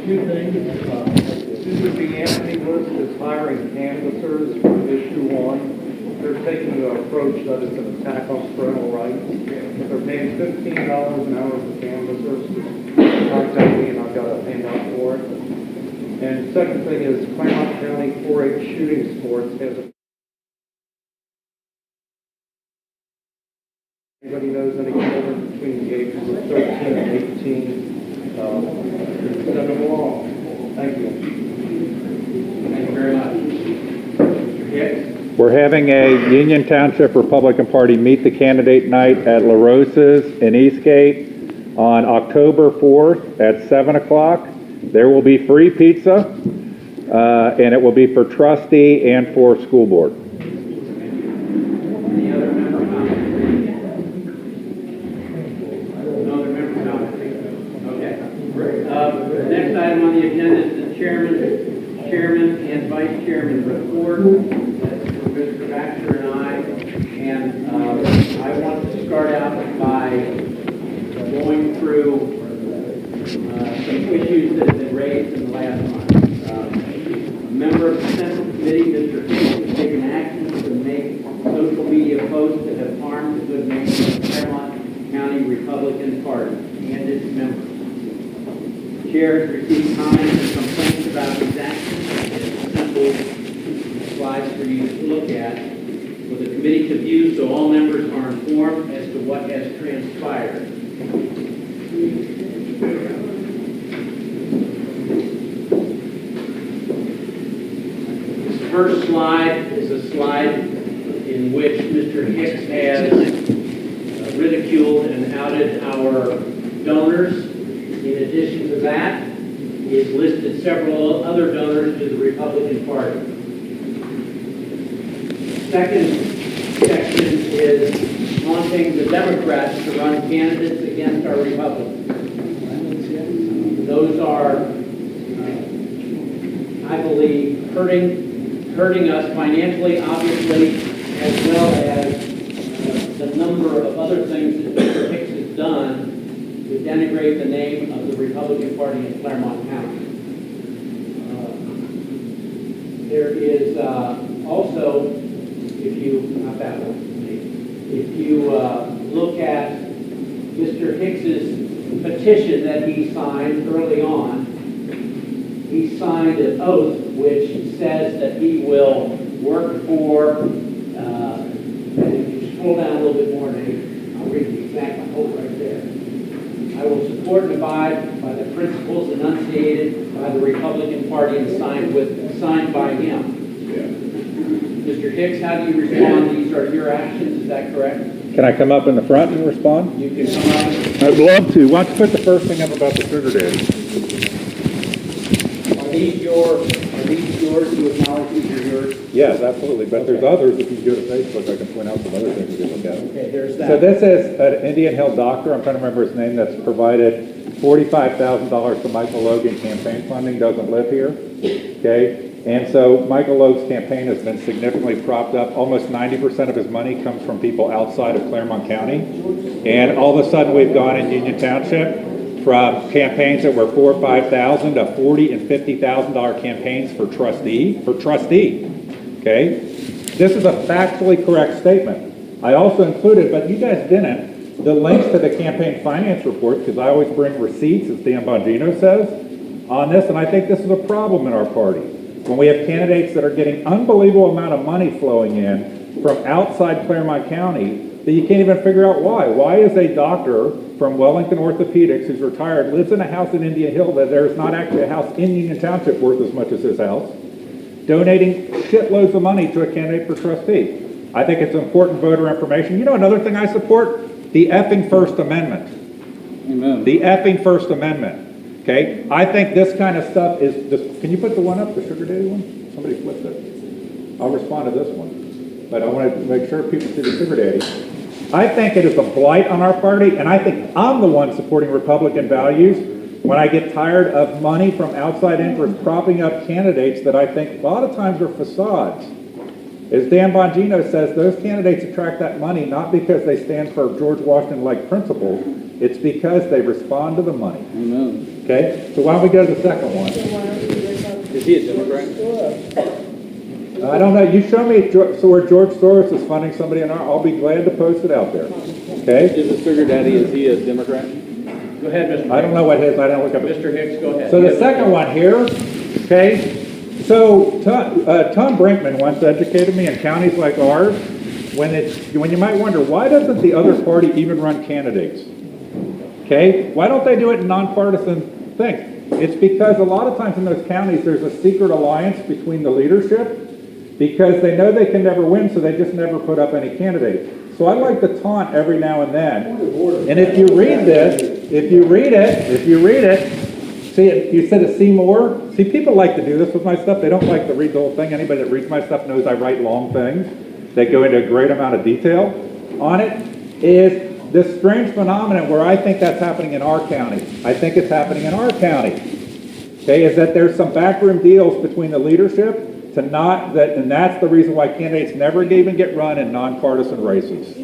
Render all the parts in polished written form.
Two things. Susan B. Anthony list is hiring canvassers for issue 1. They're taking the approach that it's an attack on parental rights. They're paying $15 an hour for canvassers. Contact me and I've got a handout for it. And second thing is Clermont County 4-H shooting sports has a... Anybody knows any children between the ages of 13 and 18? Send them along. Thank you. Thank you very much. Mr. Hicks? We're having a Union Township Republican Party Meet the Candidate Night at La Rosa's in Eastgate on October 4th at 7 o'clock. There will be free pizza, and it will be for trustee and for school board. Any other member comments? No other member comments? Okay. The next item on the agenda is the chairman and vice chairman report. That's for Mr. Baxter and I. And I want to start out by going through some issues that have been raised in the last month. A member of the Central Committee, Mr. Hicks, has taken action to make social media posts that have harmed the good name of the Clermont County Republican Party and its members. The chair has received comments and complaints about these actions, and it's simple slides for you to look at for the committee to view so all members are informed as to what has transpired. This first slide is a slide in which Mr. Hicks has ridiculed and outed our donors. In addition to that, he has listed several other donors to the Republican Party. Second section is wanting the Democrats to run candidates against our Republicans. Those are, I believe, hurting us financially, obviously, as well as the number of other things that Mr. Hicks has done to denigrate the name of the Republican Party in Clermont County. There is also, if you look at Mr. Hicks's petition that he signed early on, he signed an oath which says that he will work for, and if you scroll down a little bit more, Nate, I'll read the exact quote right there. I will support and abide by the principles enunciated by the Republican Party and signed by him. Mr. Hicks, how do you respond? These are your actions, is that correct? Can I come up in the front and respond? You can come up. I'd love to. Why don't you put the first thing up about the sugar daddy? Are these yours to acknowledge these are yours? Yes, absolutely. But there's others. If you go to Facebook, I can point out some other things we can look at. Okay, there's that. So this is an Indian Hill doctor. I'm trying to remember his name. That's provided $45,000 to Michael Logan campaign funding. Doesn't live here. Okay. And so Michael Logue's campaign has been significantly propped up. Almost 90% of his money comes from people outside of Clermont County. And all of a sudden we've gone in Union Township from campaigns that were $4,000 or $5,000 to $40,000 and $50,000 campaigns for trustee. Okay? This is a factually correct statement. I also included, but you guys didn't, the links to the campaign finance report, because I always bring receipts, as Dan Bongino says, on this, and I think this is a problem in our party. When we have candidates that are getting unbelievable amount of money flowing in from outside Clermont County that you can't even figure out why. Why is a doctor from Wellington Orthopedics who's retired, lives in a house in Indian Hill that there is not actually a house in Union Township worth as much as his house, donating shitloads of money to a candidate for trustee? I think it's important voter information. You know another thing I support? The effing First Amendment. Amen. The effing First Amendment. Okay, I think this kind of stuff is just, can you put the one up, the sugar daddy one? Somebody flipped it. I'll respond to this one. But I want to make sure people see the sugar daddy. I think it is a blight on our party, and I think I'm the one supporting Republican values when I get tired of money from outside interests propping up candidates that I think a lot of times are facades. As Dan Bongino says, those candidates attract that money not because they stand for George Washington-like principles, it's because they respond to the money. Amen. Okay, so why don't we go to the second one? Is he a Democrat? I don't know, you show me so where George Soros is funding somebody in our, I'll be glad to post it out there. Okay? Is the sugar daddy, is he a Democrat? Go ahead, Mr. I don't know what his, I don't look up. Mr. Hicks, go ahead. So the second one here, okay? So Tom Brinkman once educated me in counties like ours, when you might wonder, why doesn't the other party even run candidates? Okay? Why don't they do it in nonpartisan things? It's because a lot of times in those counties, there's a secret alliance between the leadership because they know they can never win, so they just never put up any candidates. So I like to taunt every now and then. And if you read this, if you read it, see, you said to see more. See, people like to do this with my stuff. They don't like to read the whole thing. Anybody that reads my stuff knows I write long things that go into a great amount of detail on it. Is this strange phenomenon where I think that's happening in our county. I think it's happening in our county. Okay, is that there's some backroom deals between the leadership to not that, and that's the reason why candidates never even get run in nonpartisan races.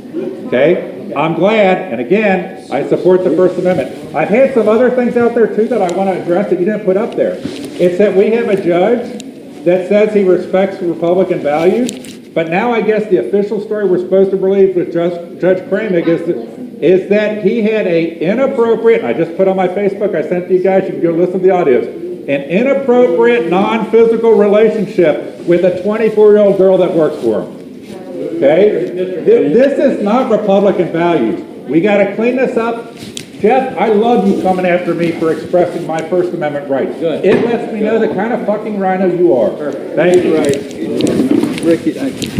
Okay, I'm glad, and again, I support the First Amendment. I've had some other things out there too that I want to address that you didn't put up there. It's that we have a judge that says he respects Republican values, but now I guess the official story we're supposed to believe with Judge Clermont is that he had a inappropriate, I just put on my Facebook, I sent to you guys, you can go listen to the audios, an inappropriate non-physical relationship with a 24-year-old girl that works for him. Okay? This is not Republican values. We got to clean this up. Jeff, I love you coming after me for expressing my First Amendment rights. Good. It lets me know the kind of fucking rhino you are. Perfect. Thank you. Right. Ricky, thank you.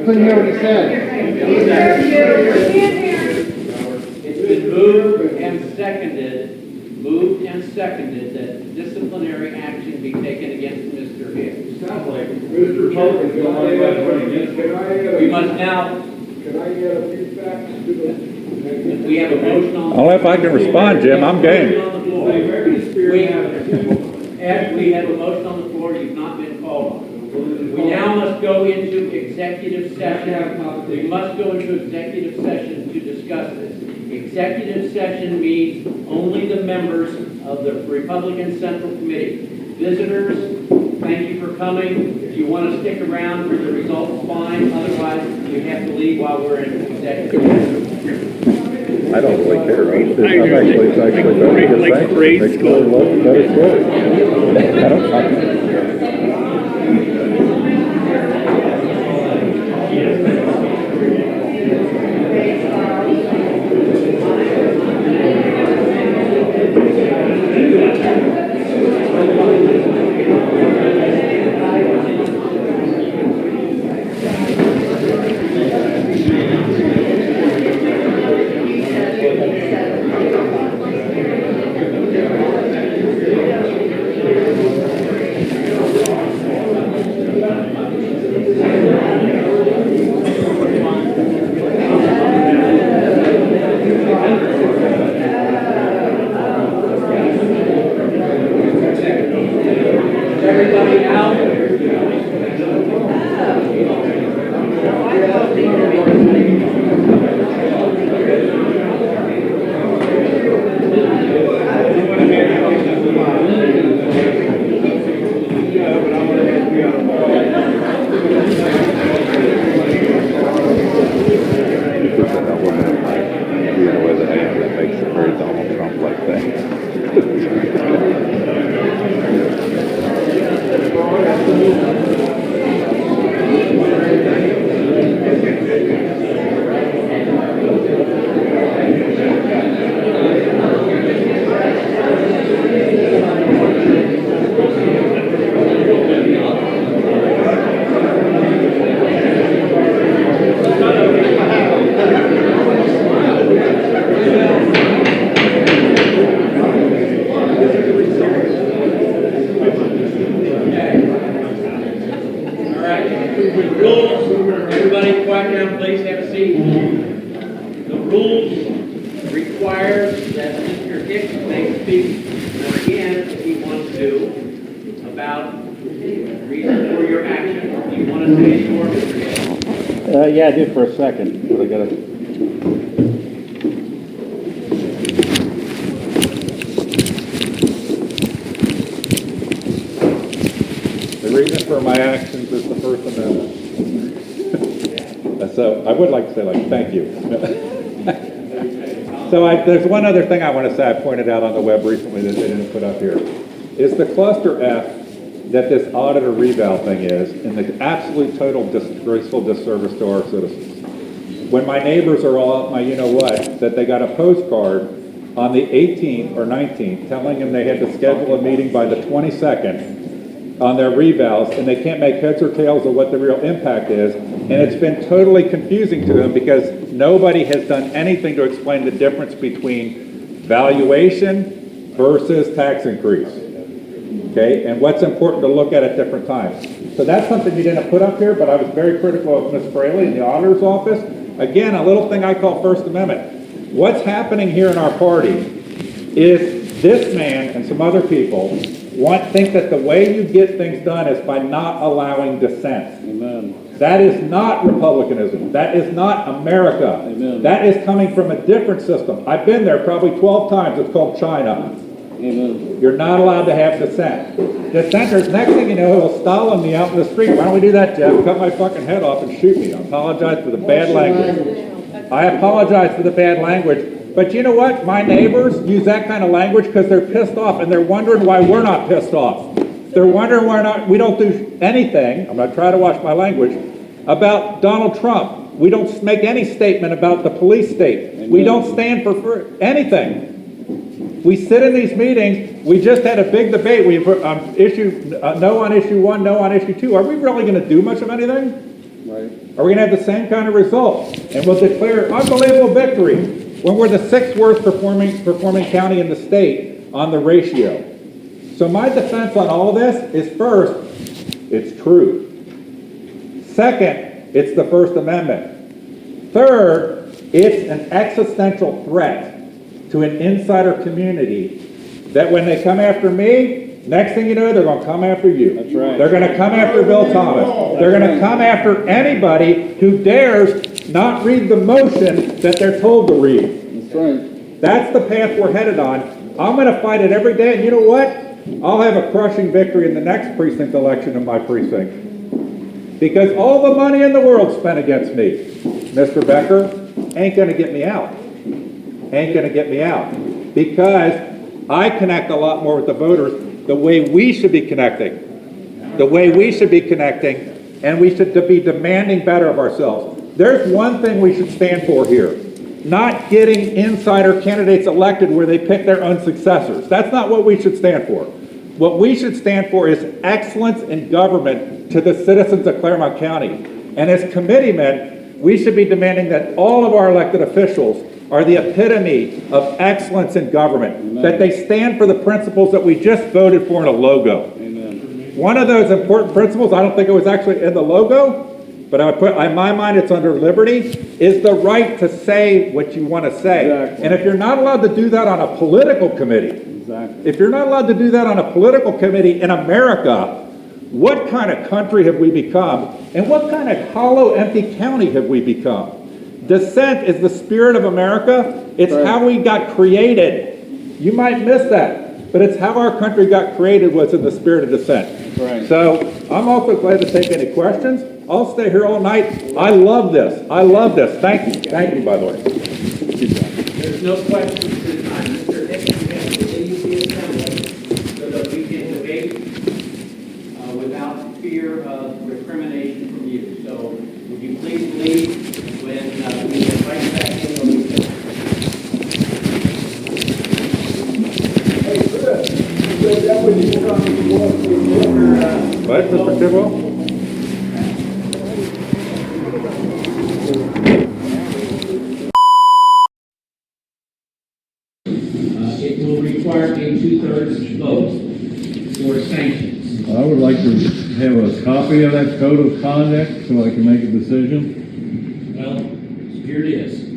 Couldn't hear what he said. It's been moved and seconded that disciplinary action be taken against Mr. Hicks. Sounds like Mr. Republican don't want anybody running against it. We must now, Can I get a few facts to the? we have a motion on. Only if I can respond, Jim, I'm game. On the floor. We have a motion on the floor, you've not been called on. We now must go into executive session. We must go into executive session to discuss this. Executive session means only the members of the Republican Central Committee. Visitors, thank you for coming. If you want to stick around for the results, fine. Otherwise, you have to leave while we're in executive session. I don't really care. It's actually better. Like grade school. I don't. Everybody out. That makes it very Donald Trump like that. Everybody quiet down, please, have a seat. The rules require that Mr. Hicks may speak again if he wants to. about reason for your action. Do you want to say any more, Mr. Hicks? Yeah, I did for a second, but I gotta. The reason for my actions is the First Amendment. So I would like to say, like, thank you. So there's one other thing I want to say I pointed out on the web recently that they didn't put up here. Is the cluster F that this auditor reval thing is, and the absolute total disgraceful disservice to our citizens. When my neighbors are all up my you-know-what, that they got a postcard on the 18th or 19th telling them they had to schedule a meeting by the 22nd on their revals, and they can't make heads or tails of what the real impact is, and it's been totally confusing to them because nobody has done anything to explain the difference between valuation versus tax increase. Okay, and what's important to look at different times. So that's something you didn't put up here, but I was very critical of Ms. Fraley in the auditor's office. Again, a little thing I call First Amendment. What's happening here in our party is this man and some other people think that the way you get things done is by not allowing dissent. Amen. That is not republicanism. That is not America. Amen. That is coming from a different system. I've been there probably 12 times. It's called China. Amen. You're not allowed to have dissent. Dissenters, next thing you know, will Stalin me out in the street. Why don't we do that, Jeff? Cut my fucking head off and shoot me. I apologize for the bad language. I apologize for the bad language. But you know what? My neighbors use that kind of language because they're pissed off and they're wondering why we're not pissed off. They're wondering why we don't do anything, I'm going to try to watch my language, about Donald Trump. We don't make any statement about the police state. Amen. We don't stand for anything. We sit in these meetings. We just had a big debate. We've issued no on issue 1, no on issue 2. Are we really going to do much of anything? Right. Are we going to have the same kind of results? And we'll declare unbelievable victory when we're the 6th worst performing county in the state on the ratio. So my defense on all of this is, first, it's true. Second, it's the First Amendment. Third, it's an existential threat to an insider community that when they come after me, next thing you know, they're going to come after you. That's right. They're going to come after Bill Thomas. They're going to come after anybody who dares not read the motion that they're told to read. That's right. That's the path we're headed on. I'm going to fight it every day, and you know what? I'll have a crushing victory in the next precinct election in my precinct. Because all the money in the world spent against me, Mr. Becker, ain't going to get me out. Ain't going to get me out. Because I connect a lot more with the voters the way we should be connecting. The way we should be connecting, and we should be demanding better of ourselves. There's one thing we should stand for here. Not getting insider candidates elected where they pick their own successors. That's not what we should stand for. What we should stand for is excellence in government to the citizens of Clermont County. And as committeemen, we should be demanding that all of our elected officials are the epitome of excellence in government. Amen. That they stand for the principles that we just voted for in a logo. Amen. One of those important principles, I don't think it was actually in the logo, but I put, in my mind it's under liberty, is the right to say what you want to say. Exactly. And if you're not allowed to do that on a political committee, Exactly. if you're not allowed to do that on a political committee in America, what kind of country have we become? And what kind of hollow, empty county have we become? Dissent is the spirit of America. It's Right. how we got created. You might miss that, but it's how our country got created was in the spirit of dissent. Right. So I'm also glad to take any questions. I'll stay here all night. I love this. I love this. Thank you. Thank you, by the way. There's no questions at this time. Mr. Hicks, you have to leave the assembly so that we can debate without fear of recrimination from you. So would you please leave when we invite back in the recess? What, Mr. Tidwell? It will require a 2/3 vote for sanctions. I would like to have a copy of that code of conduct so I can make a decision. Well, here it is. I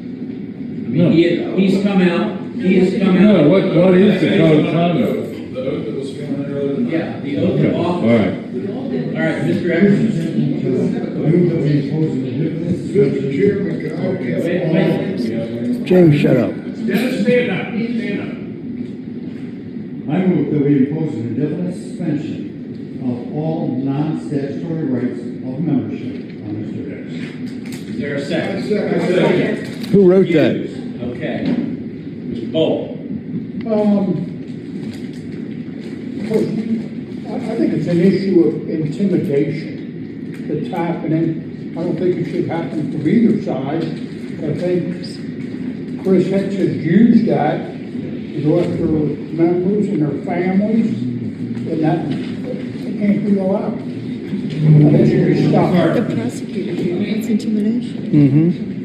No. mean, he's come out, he has come out. No, what is the code of conduct? The oath that was sworn in earlier tonight Yeah, the oath of All office. right. All right, Mr. Emerson. Wait. James, shut up. Dennis, stand up, stand up. I move that we impose an indefinite suspension of all non-statutory rights of membership on Mr. Hicks. Is there a second? Who wrote that? Okay. Mr. Bolt. I think it's an issue of intimidation that's happening. I don't think it should happen from either side. I think Chris Hicks has used that to go after members and their families, and that can't be allowed. And that should be stopped. The prosecutor here, that's intimidation.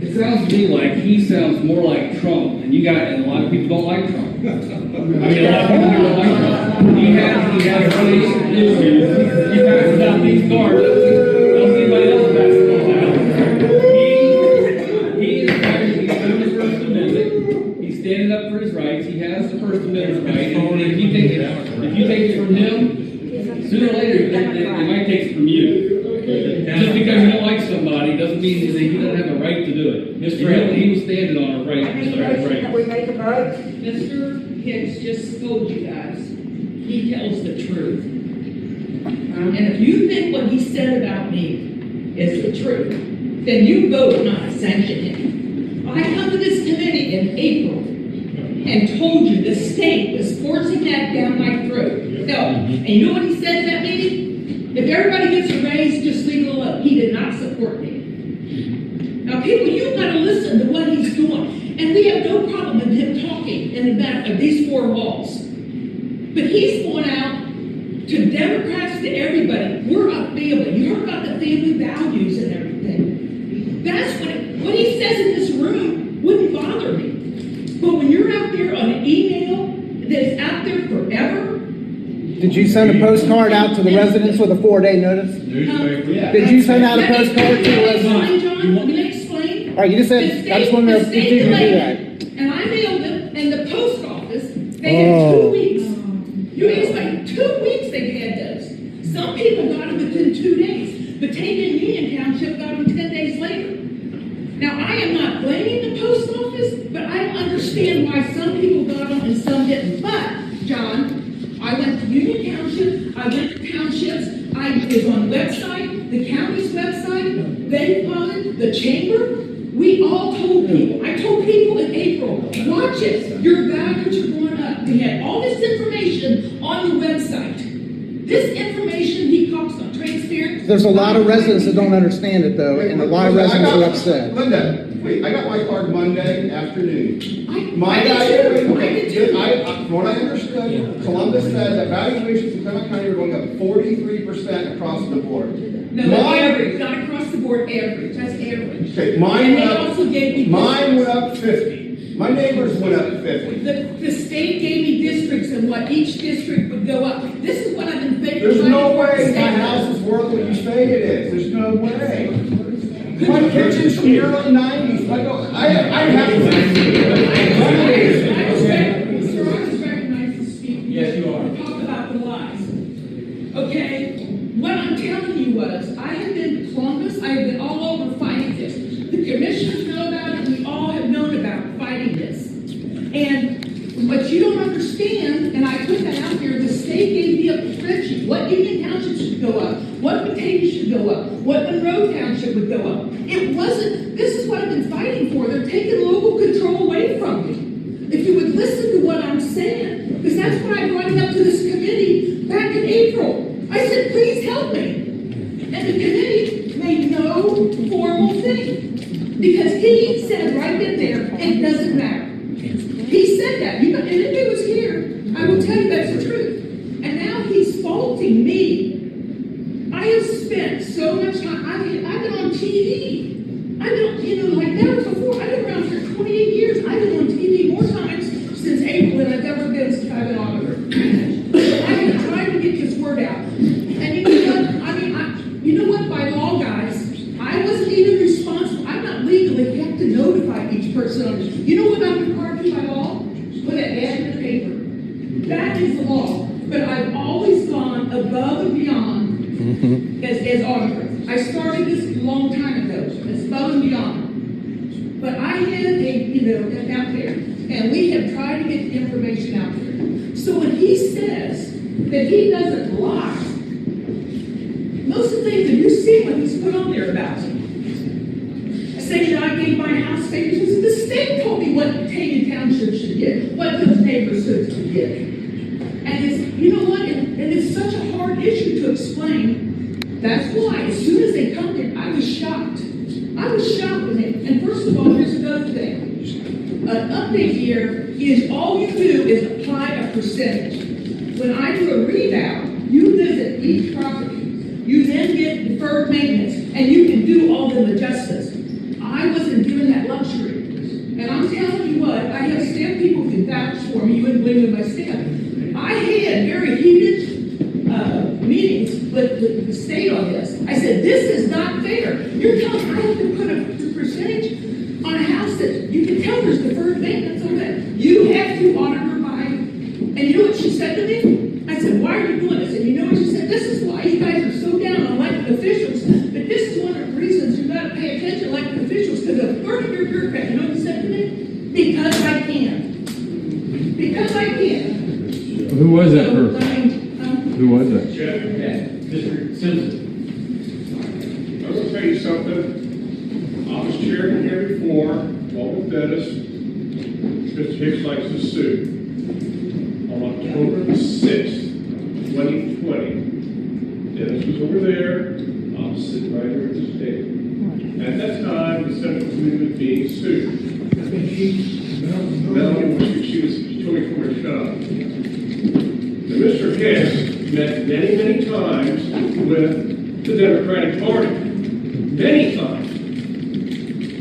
It sounds to me like he sounds more like Trump, and and a lot of people don't like Trump. I mean, a lot of people don't like Trump. He has race issues. He passes out these cards. Don't see anybody else passing those out. He is fighting the First Amendment. He's standing up for his rights. He has the First Amendment right. And if you take it from him, sooner or later, they might take it from you. Just because you don't like somebody doesn't mean that he doesn't have the right to do it. Mr. Hill, he was standing on a right. We make a vote? Mr. Hicks just told you guys, he tells the truth. And if you think what he said about me is the truth, then you vote not to sanction him. I come to this committee in April and told you the state was forcing that down my throat. No, and you know what he said at that meeting? If everybody gets a raise, just leave it alone. He did not support me. Now, people, you've got to listen to what he's doing. And we have no problem with him talking in the back of these four walls. But he's going out to Democrats, to everybody. We're a family. You heard about the family values and everything. That's what he says in this room wouldn't bother me. But when you're out there on an email that's out there forever. Did you send a postcard out to the residents with a 4-day notice? Did you send out a postcard to the residents? John, let me explain. All right, you just said, I just want to know, did you do that? And I mailed them, and the post office, they had 2 weeks. You explain, 2 weeks they've had those. Some people got them within 2 days, but Tate and Union Township got them 10 days later. Now, I am not blaming the post office, but I don't understand why some people got them and some didn't. But, John, I went to Union Township, I went to townships, I was on website, the county's website, they funded, the chamber. We all told people, I told people in April, watch it, your values are going up. We had all this information on the website. This information he talks on transparency. There's a lot of residents that don't understand it though, and a lot of residents are upset. Linda, wait, I got my card Monday afternoon. From what I understood, Columbus said that valuations in Clermont County are going up 43% across the board. No, average, not across the board, average, that's average. Okay, And mine they also gave me mine went up 50. My neighbors went up 50. The state gave me districts and what each district would go up. This is what I've been thinking. There's no way my house is worth what you say it is. There's no way. My kitchen's from the early 90s. I have Yes, you are. Talk about the lies. Okay? What I'm telling you was, I have been to Columbus, I have been all over fighting this. The commissioners know about it, we all have known about fighting this. And what you don't understand, and I put that out there, the state gave me a spreadsheet. What Union Township should go up, what Batavia should go up, what Monroe Township would go up. It wasn't, this is what I've been fighting for. They're taking local control away from me. If you would listen to what I'm saying, because that's what I brought it up to this committee back in April. I said, please help me. And the committee made no formal thing. Because he said right in there, it doesn't matter. He said that. And if he was here, I will tell you that's the truth. And now he's faulting me. I have spent so much time, I've been on TV. I've been, like never before. I've been around for 28 years. I've been on TV more times since April than I've ever been since I've been auditor. I've been trying to get this word out. And you know what? I mean, you know what? By law, guys, I wasn't even responsible. I'm not legally have to notify each person on this. You know what I'm required to by law? Put an ad in the paper. That is the law. But I've always gone above and beyond as auditor. I started this a long time ago, it's above and beyond. But I had out there, and we have tried to get the information out there. So when he says that he doesn't lie, most of the things that you see what he's put on there about him. Saying that I gave my house papers, the state told me what Canaan Township should get, what those neighborhoods should get. And it's, you know what, and it's such a hard issue to explain. That's why, as soon as they come there, I was shocked. I was shocked when and first of all, here's another thing. An update here is all you do is apply a percentage. When I do a rebound, you visit each property. You then get deferred maintenance, and you can do all the adjustments. I wasn't given that luxury. And I'm telling you what, I have staff people can vouch for me, you wouldn't believe in my staff. I had very heated meetings with the state on this. I said, this is not fair. You're telling me I have to put a percentage on a house that you can tell there's deferred maintenance on it. You have to honor her by, and you know what she said to me? I said, why are you doing this? And you know what she said? This is why you guys are so down on elected officials. But this is one of the reasons you got to pay attention to elected officials, because of 30 year bureaucrat. You know what he said to me? Because I can. Because I can. Who was that person? Who was that? Mr. Simpson. I'm going to tell you something. I was chairman here before, along with Dennis. Mr. Hicks likes to sue. On October the 6th, 2020, Dennis was over there. I was sitting right here at this table. At that time, the Central Committee was being sued. Melanie was she told me from her shop. And Mr. Hicks met many times with the Democratic Party. Many times.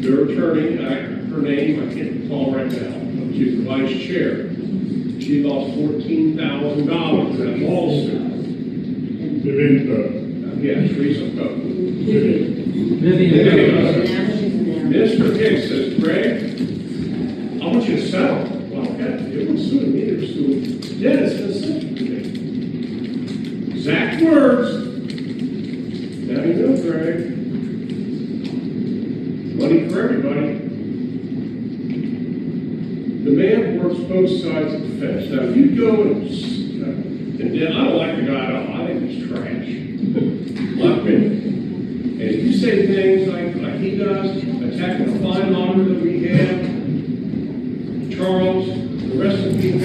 Their attorney, her name, I can't recall right now, she's the vice chair. She lost $14,000 in that lawsuit. Yes, Teresa Cook. Mr. Hicks says, Greg, I want you to settle. Well, okay, they weren't suing me, they were suing Dennis for the Central Committee. Exact words. Now you know, Greg. Money for everybody. The man works both sides of the fence. Now, if you go and I don't like the guy at all. I think he's trash. My opinion. And if you say things like he does, attacking the fine auditor that we have, Charles, the rest of the people,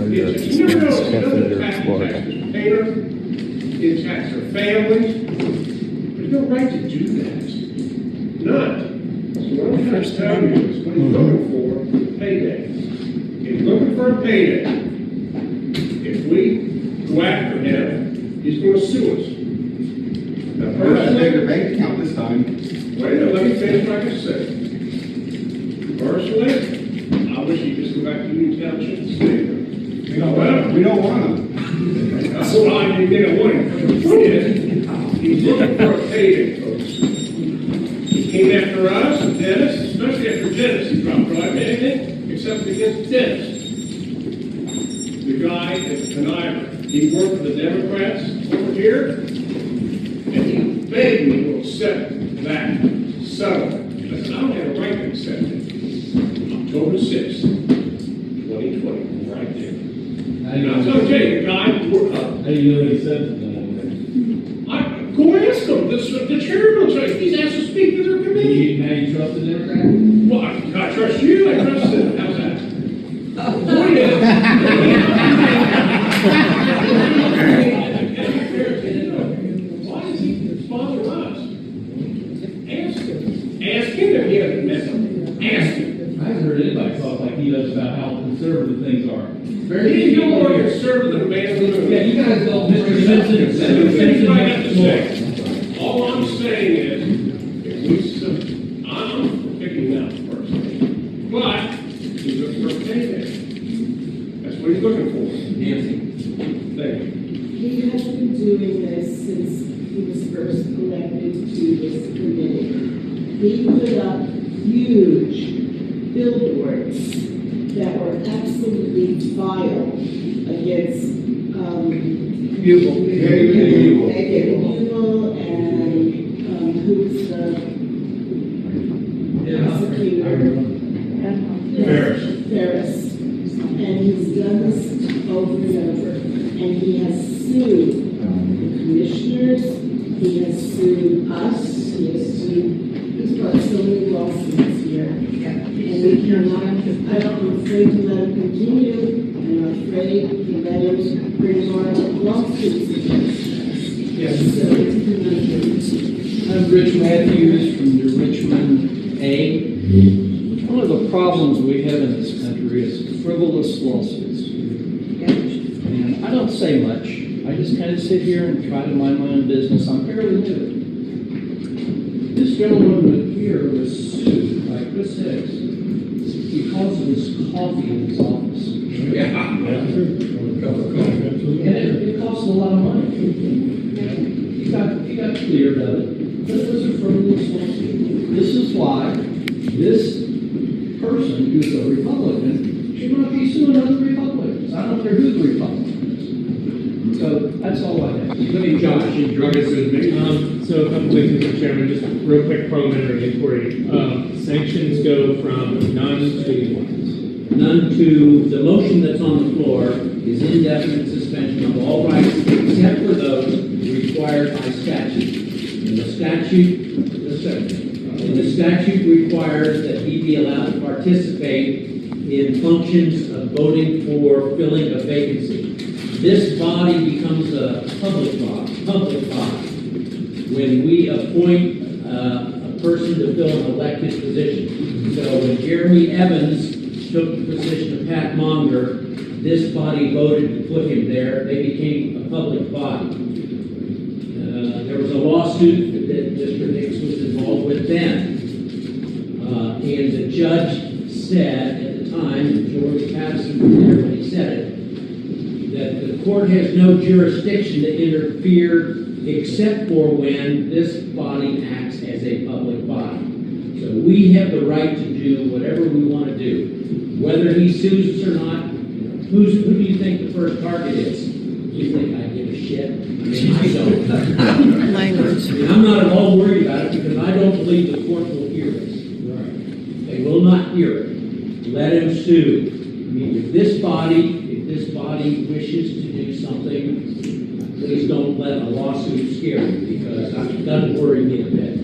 you never know. He doesn't attack the taxpayers, he attacks their families. There's no right to do that. None. So what I'm trying to tell you is what he's looking for is payday. He's looking for a payday. If we go after him, he's going to sue us. Now, personally, Their bank account this time. wait a minute, let me finish like I said. Personally, I wish he'd just go back to Union Township and stay there. We don't want them. That's why I didn't want him. The point is, he's looking for a payday, folks. He came after us and Dennis, especially after Dennis. He dropped right anything except against Dennis. The guy is a conniver. He worked for the Democrats over here, and he begged me to accept that settlement. I said, I don't have a right to accept it. October 6th, 2020, right there. And I'm going to tell you, the guy worked up. How do you know what he said? Go ask them. The chairman will tell you. He's asked to speak to their committee. Now you trust the Democrat? Well, I trust you. I trust them. How's that? The point is, why does he sponsor us? Ask him. Ask him if he hasn't met them. Ask him. I haven't heard anybody talk like he does about how conservative things are. He's no more conservative than man. Yeah, you guys don't, Mr. Simpson. All I'm saying is, I'm picking up personally, but he's looking for a payday. That's what he's looking for. Nancy. Thank you. He has been doing this since he was first elected to this committee. He put up huge billboards that were absolutely vile against Bugle, and, who's the prosecutor? Ferris. And he's done this over and over. And he has sued the commissioners, he has sued us, he's brought so many lawsuits here. And we cannot, I'm afraid to let him continue, and I'm afraid to let him bring more lawsuits against us. Yes. So it's been I'm Rich Matthews from New Richmond A. One of the problems we have in this country is frivolous lawsuits. And I don't say much. I just kind of sit here and try to mind my own business. I'm fairly new. This gentleman here was sued by Chris Hicks because of his coffee in his office. And it cost a lot of money. He got cleared of it. But it was a frivolous lawsuit. This is why this person who's a Republican should not be suing other Republicans. I don't care who the Republican is. So that's all I have. Let me, Josh, you drug us with me. So a couple things, Mr. Chairman, just real quick parliamentary inquiry. Sanctions go from none to, the motion that's on the floor is indefinite suspension of all rights except for those required by statute. And the statute requires that he be allowed to participate in functions of voting for filling a vacancy. This body becomes a public body when we appoint a person to fill an elected position. So when Jeremy Evans took the position of Pat Monger, this body voted to put him there. They became a public body. There was a lawsuit that Mr. Hicks was involved with then. And the judge said at the time, and George Patterson was there when he said it, that the court has no jurisdiction to interfere except for when this body acts as a public body. So we have the right to do whatever we want to do. Whether he sues us or not, who do you think the first target is? Do you think I give a shit? I mean, I don't. Language. I mean, I'm not at all worried about it because I don't believe the court will hear this. They will not hear it. Let him sue. I mean, if this body wishes to do something, please don't let a lawsuit scare you because it doesn't worry me a bit.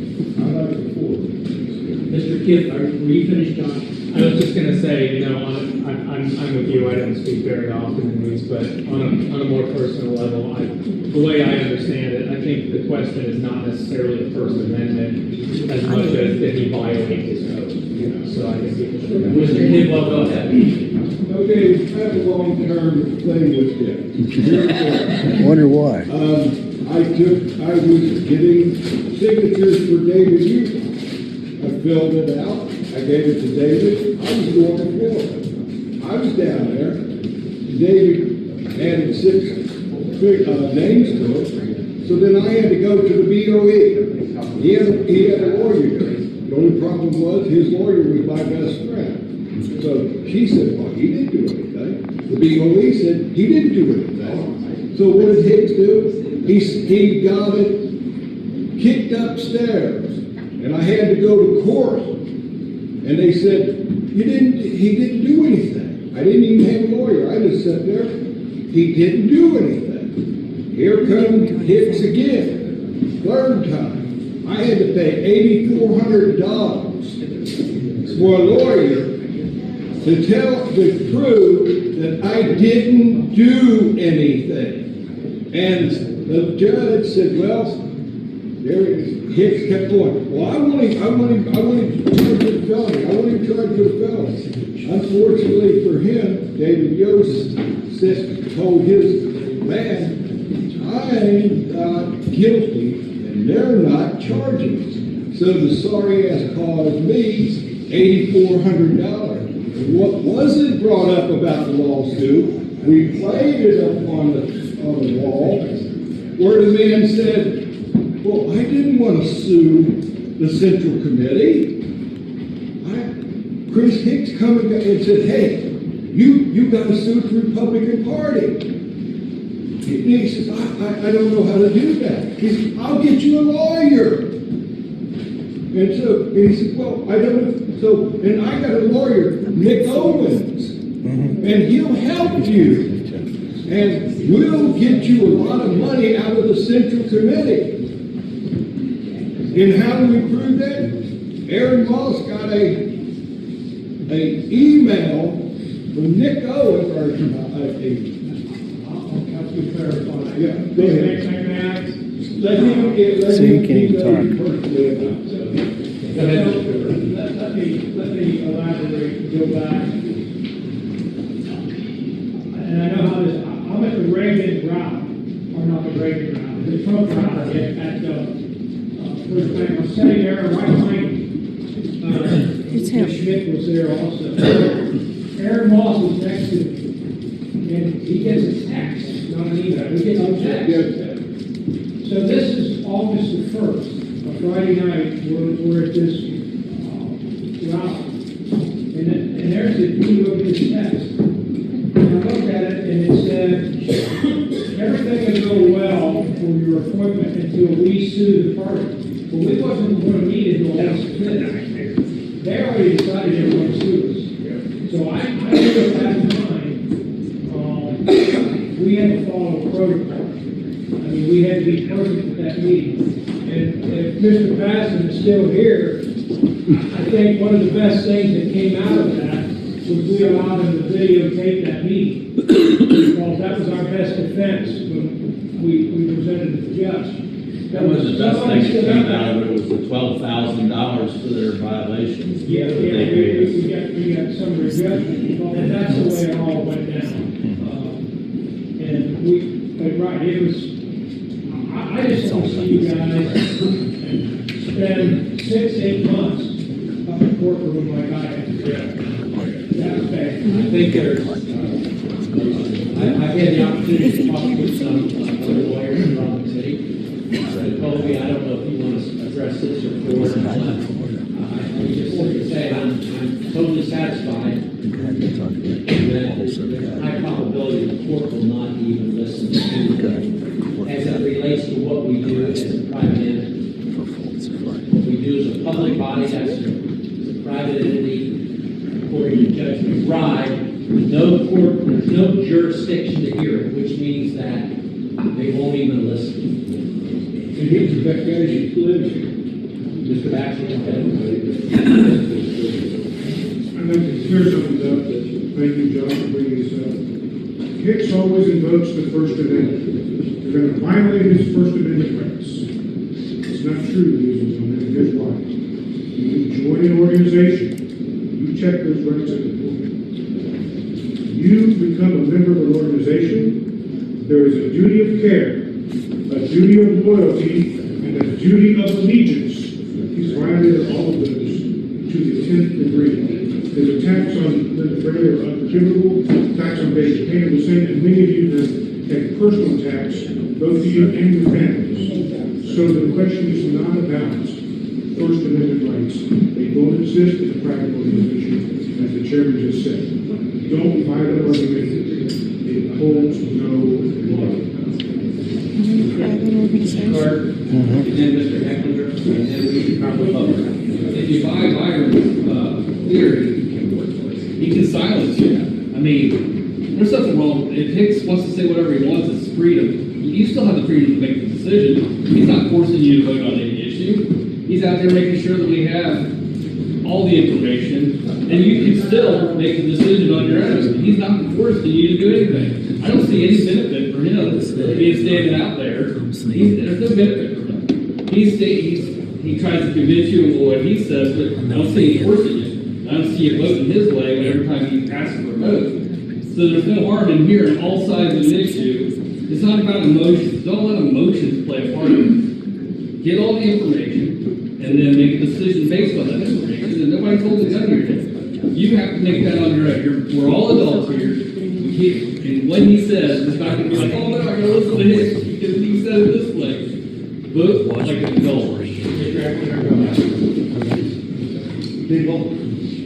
Mr. Kipp, were you finished, John? I was just going to say, you know, I'm with you. I don't speak very often in these, but on a more personal level, the way I understand it, I think the question is not necessarily the First Amendment as much as did he violate his code. You know, so I think Mr. Kipp, well, go ahead. Okay, I have a long-term thing with this. Wonder why. I was getting signatures for David Utah. I filled it out. I gave it to David. I was going to Florida. I was down there. David added 6 names to it. So then I had to go to the BOE. He had a lawyer there. The only problem was his lawyer was my best friend. So she said, well, he didn't do anything. The BOE said he didn't do anything. So what did Hicks do? He got it kicked upstairs. And I had to go to court. And they said, he didn't do anything. I didn't even have a lawyer. I just sat there. He didn't do anything. Here comes Hicks again. Third time. I had to pay $8,400 for a lawyer to prove that I didn't do anything. And the judge said, well, Hicks kept going, well, I want him charged with felony. I want him charged with felony. Unfortunately for him, David Yost told his man, I'm not guilty, and they're not charging us. So the sorry ass caused me $8,400. What wasn't brought up about the lawsuit, we played it up on the wall, where the man said, well, I didn't want to sue the Central Committee. Chris Hicks come and said, hey, you got to sue the Republican Party. He says, I don't know how to do that. He says, I'll get you a lawyer. And so he said, well, I don't, so, and I got a lawyer, Nick Owens, and he'll help you. And we'll get you a lot of money out of the Central Committee. And how do we prove that? Aaron Moss got a email from Nick Owens, or I'll be clarifying. yeah, go ahead. Let him So you can't even talk. Let me elaborate, go back. And I know how this, I'm at the Reagan route, or not the Reagan route, the Trump route at First Bank. I was sitting there right behind, Schmidt was there also. Aaron Moss was next to me, and he gets a text, not an email, he gets a text. So this is August the 1st, a Friday night, we're at this route. And there's the view of this text. And I looked at it and it said, everything will go well for your appointment until we sue the party. But we wasn't going to meet until August 5th. They already decided they were going to sue us. So I knew at that time, we had to follow protocol. I mean, we had to be perfect at that meeting. And if Mr. Basson is still here, I think one of the best things that came out of that was we allowed him to videotape that meeting. Because that was our best defense when we presented to the judge. That was the best thing that came out of it, was the $12,000 for their violations. Yeah, we got some judgment, and that's the way it all went down. But right, it was, I just don't see you guys spend 6-8 months up in courtroom like I have. That's bad. I think there's, I've had the opportunity to talk with some other lawyers around the city. They told me, I don't know if you want to address this or forward or not. I just want to say I'm totally satisfied that there's a high probability the court will not even listen to as it relates to what we do as a private entity. What we do as a public body, that's a private entity, according to Judge McBride, there's no jurisdiction to hear it, which means that they won't even listen. And he's the best guy who lives here. Mr. Baxter, I'd like to clear something up. Thank you, John, for bringing this up. Hicks always invokes the First Amendment. You're going to violate his First Amendment rights. It's not true, ladies and gentlemen. Here's why. You join an organization. You check those rights at the door. You become a member of an organization. There is a duty of care, a duty of loyalty, and a duty of allegiance. He's violated all of those to the 10th degree. His attacks on Linda Frey are unforgivable. Attacks on basic pain are the same, and many of you have had personal attacks, both to you and your families. So the question is not about First Amendment rights. They don't exist in a private organization, as the chairman just said. Don't violate our argument. It holds no water. Clerk, and then Mr. Hecklinger, and then we probably public. If you buy Byron's theory, he can silence you. I mean, there's nothing wrong. If Hicks wants to say whatever he wants, it's freedom. You still have the freedom to make the decision. He's not forcing you to vote on any issue. He's out there making sure that we have all the information, and you can still make the decision on your own. He's not forcing you to do anything. I don't see any benefit for him being standing out there. There's no benefit for him. He tries to convince you of what he says, but I don't see him forcing you. I don't see you voting his way every time he asks for a vote. So there's no harm in hearing all sides of an issue. It's not about emotions. Don't let emotions play a part in it. Get all the information and then make a decision based on that information. And nobody's holding a gun to your head. You have to make that on your own. We're all adults here. And what he says is not going to be like, oh, no, I'm going to listen to him because he said it this way. Vote like an adult. People,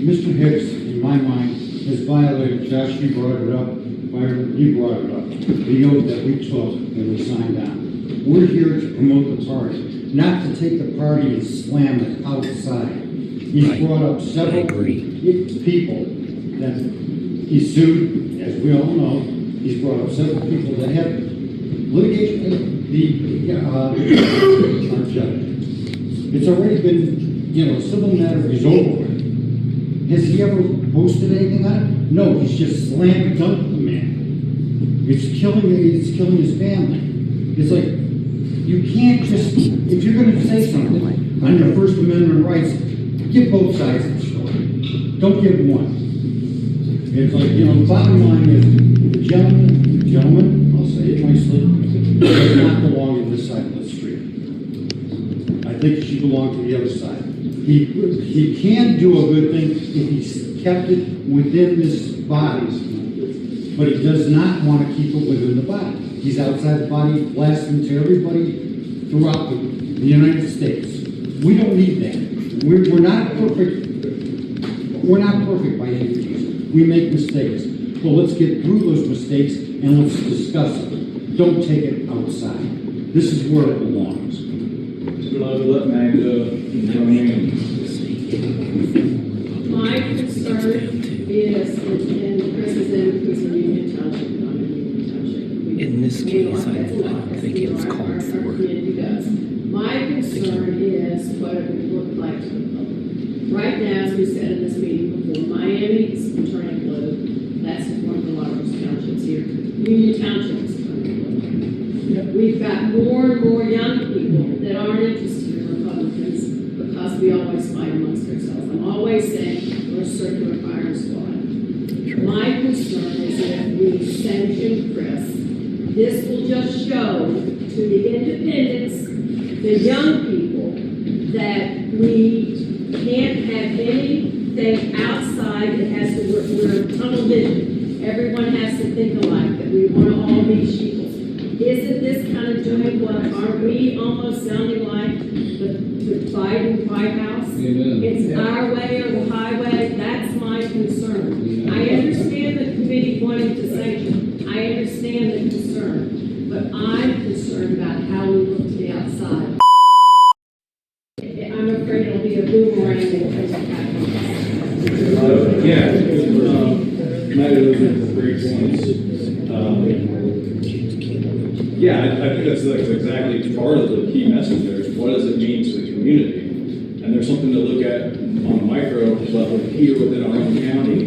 Mr. Hicks, in my mind, has violated, Josh, you brought it up, Byron, you brought it up, the oath that we took when we signed on. We're here to promote the party, not to take the party and slam it outside. He's brought up several people that he sued, as we all know. He's brought up several people that have litigation, our judge. It's already been, civil matter is over. Has he ever posted anything on it? No, he's just slam dunked the man. It's killing his family. It's like, you can't just, if you're gonna say something on your First Amendment rights, give both sides of the story. Don't give one. It's like, the bottom line is, the gentleman, I'll say it nicely, does not belong on this side of the street. I think he should belong to the other side. He can do a good thing if he's kept it within this body, but he does not want to keep it within the body. He's outside the body, blasting to everybody throughout the United States. We don't need that. We're not perfect. We're not perfect by any means. We make mistakes. Well, let's get through those mistakes and let's discuss it. Don't take it outside. This is where it belongs. My concern is, and Chris is in Union Township, not in Union Township. In this case, I don't think it's called for. My concern is what it would look like to the public. Right now, as we said in this meeting before, Miami is turning blue. That's one of the largest townships here. Union Township is turning blue. We've got more and more young people that aren't interested in Republicans because we always fight amongst ourselves. I'm always saying we're a circular firing squad. My concern is that if we sanction Chris, this will just show to the independents, the young people, that we can't have anything outside that has to, we're tunnel vision. Everyone has to think alike, that we want to all be sheeples. Isn't this kind of doing what, aren't we almost sounding like the Biden White House? Amen. It's our way or the highway. That's my concern. I understand the committee wanting to sanction. I understand the concern. But I'm concerned about how we look to the outside. I'm afraid it'll be a boomerang that comes back on us. Matt, those are great points. Yeah, I think that's exactly part of the key message there is what does it mean to the community? And there's something to look at on a micro level here within our own county,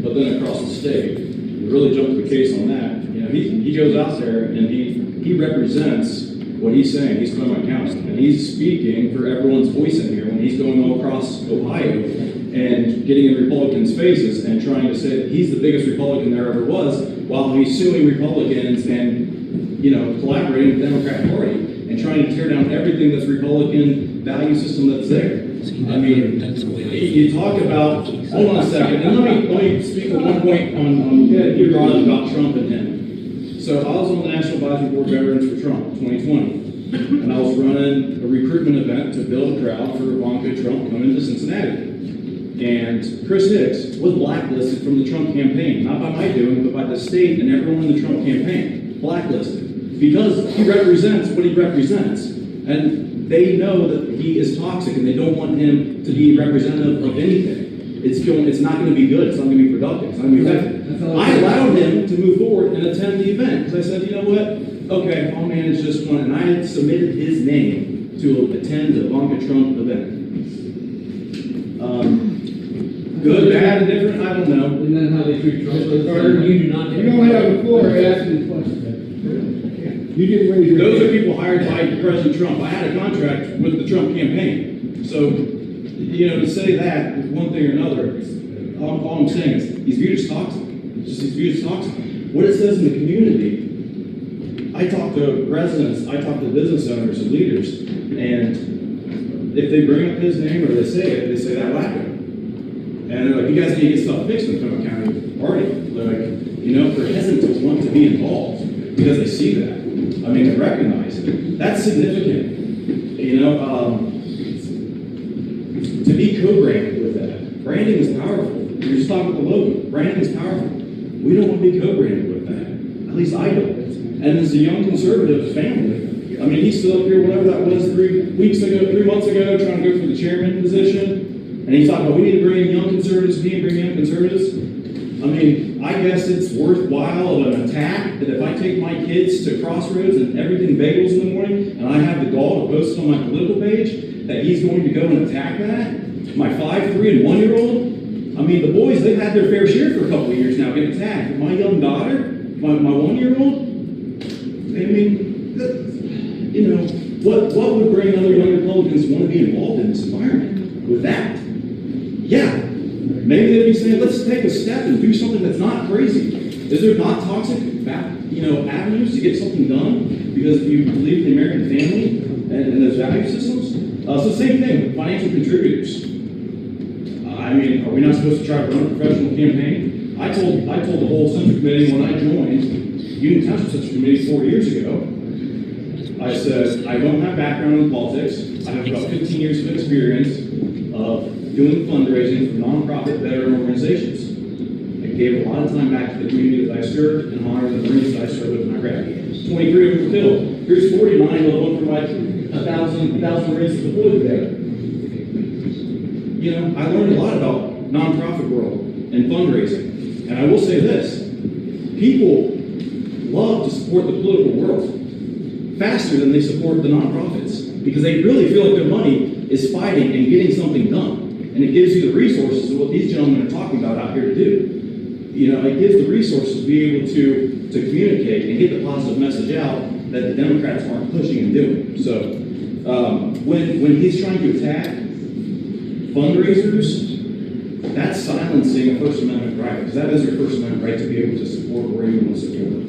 but then across the state. We really jump to the case on that. He goes out there and he represents what he's saying. He's Clermont County, and he's speaking for everyone's voice in here when he's going all across Ohio and getting in Republicans' faces and trying to say that he's the biggest Republican there ever was, while he's suing Republicans and collaborating with the Democratic Party and trying to tear down everything that's Republican value system that's there. I mean, you talk about, hold on a second, and let me speak at one point on your thoughts about Trump and him. So I was on the National Advisory Board of Veterans for Trump 2020, and I was running a recruitment event to build a crowd for Ivanka Trump coming to Cincinnati. And Chris Hicks was blacklisted from the Trump campaign, not by my doing, but by the state and everyone in the Trump campaign, blacklisted. Because he represents what he represents. And they know that he is toxic and they don't want him to be representative of anything. It's not going to be good. It's not going to be productive. It's not going to be effective. I allowed him to move forward and attend the event because I said, you know what? Okay, I'll manage this one. And I had submitted his name to attend the Ivanka Trump event. Good, bad, and different, I don't know. Isn't that how they treat Trump? You do not. You don't have the floor, ask the question. You didn't raise your Those hand. are people hired by President Trump. I had a contract with the Trump campaign. So, to say that is one thing or another. All I'm saying is he's viewed as toxic. He's viewed as toxic. What it says in the community, I talk to residents, I talk to business owners and leaders, and if they bring up his name or they say that wacko. And they're like, you guys need to get stuff fixed in Clermont County Party. They're like, they're hesitant to want to be involved because they see that. I mean, they recognize it. That's significant. To be co-branded with that. Branding is powerful. You're just talking about the logo. Branding is powerful. We don't want to be co-branded with that. At least I don't. And as a young conservative family, I mean, he's still up here, whatever that was, 3 months ago, trying to go for the chairman position. And he thought, well, we need to bring in young conservatives, we need to bring in young conservatives. I mean, I guess it's worthwhile of an attack that if I take my kids to Crossroads and everything bagels in the morning, and I have the gall to post it on my political page, that he's going to go and attack that? My 5, 3, and 1-year-old? I mean, the boys, they've had their fair share for a couple of years now getting attacked. My young daughter, my 1-year-old, I mean, you know, what would bring other young Republicans to want to be involved in this environment with that? Yeah, maybe they'd be saying, let's take a step and do something that's not crazy. Is there not toxic, avenues to get something done because you believe in the American family and those value systems? So same thing, financial contributors. I mean, are we not supposed to try to run a professional campaign? I told the whole Central Committee when I joined Union Township Central Committee 4 years ago, I said, I don't have background in politics. I have about 15 years of experience of doing fundraising for nonprofit veteran organizations. I gave a lot of time back to the community that I served and honored the Marines that I served with when I graduated. 23 of them fulfilled. Here's 49 of them from like 1,000 Marines deployed together. You know, I learned a lot about nonprofit world and fundraising. And I will say this, people love to support the political world faster than they support the nonprofits because they really feel like their money is fighting and getting something done. And it gives you the resources of what these gentlemen are talking about out here to do. You know, it gives the resources to be able to communicate and get the positive message out that the Democrats aren't pushing and doing. So when he's trying to attack fundraisers, that's silencing a First Amendment right, because that is your First Amendment right to be able to support where you want to support.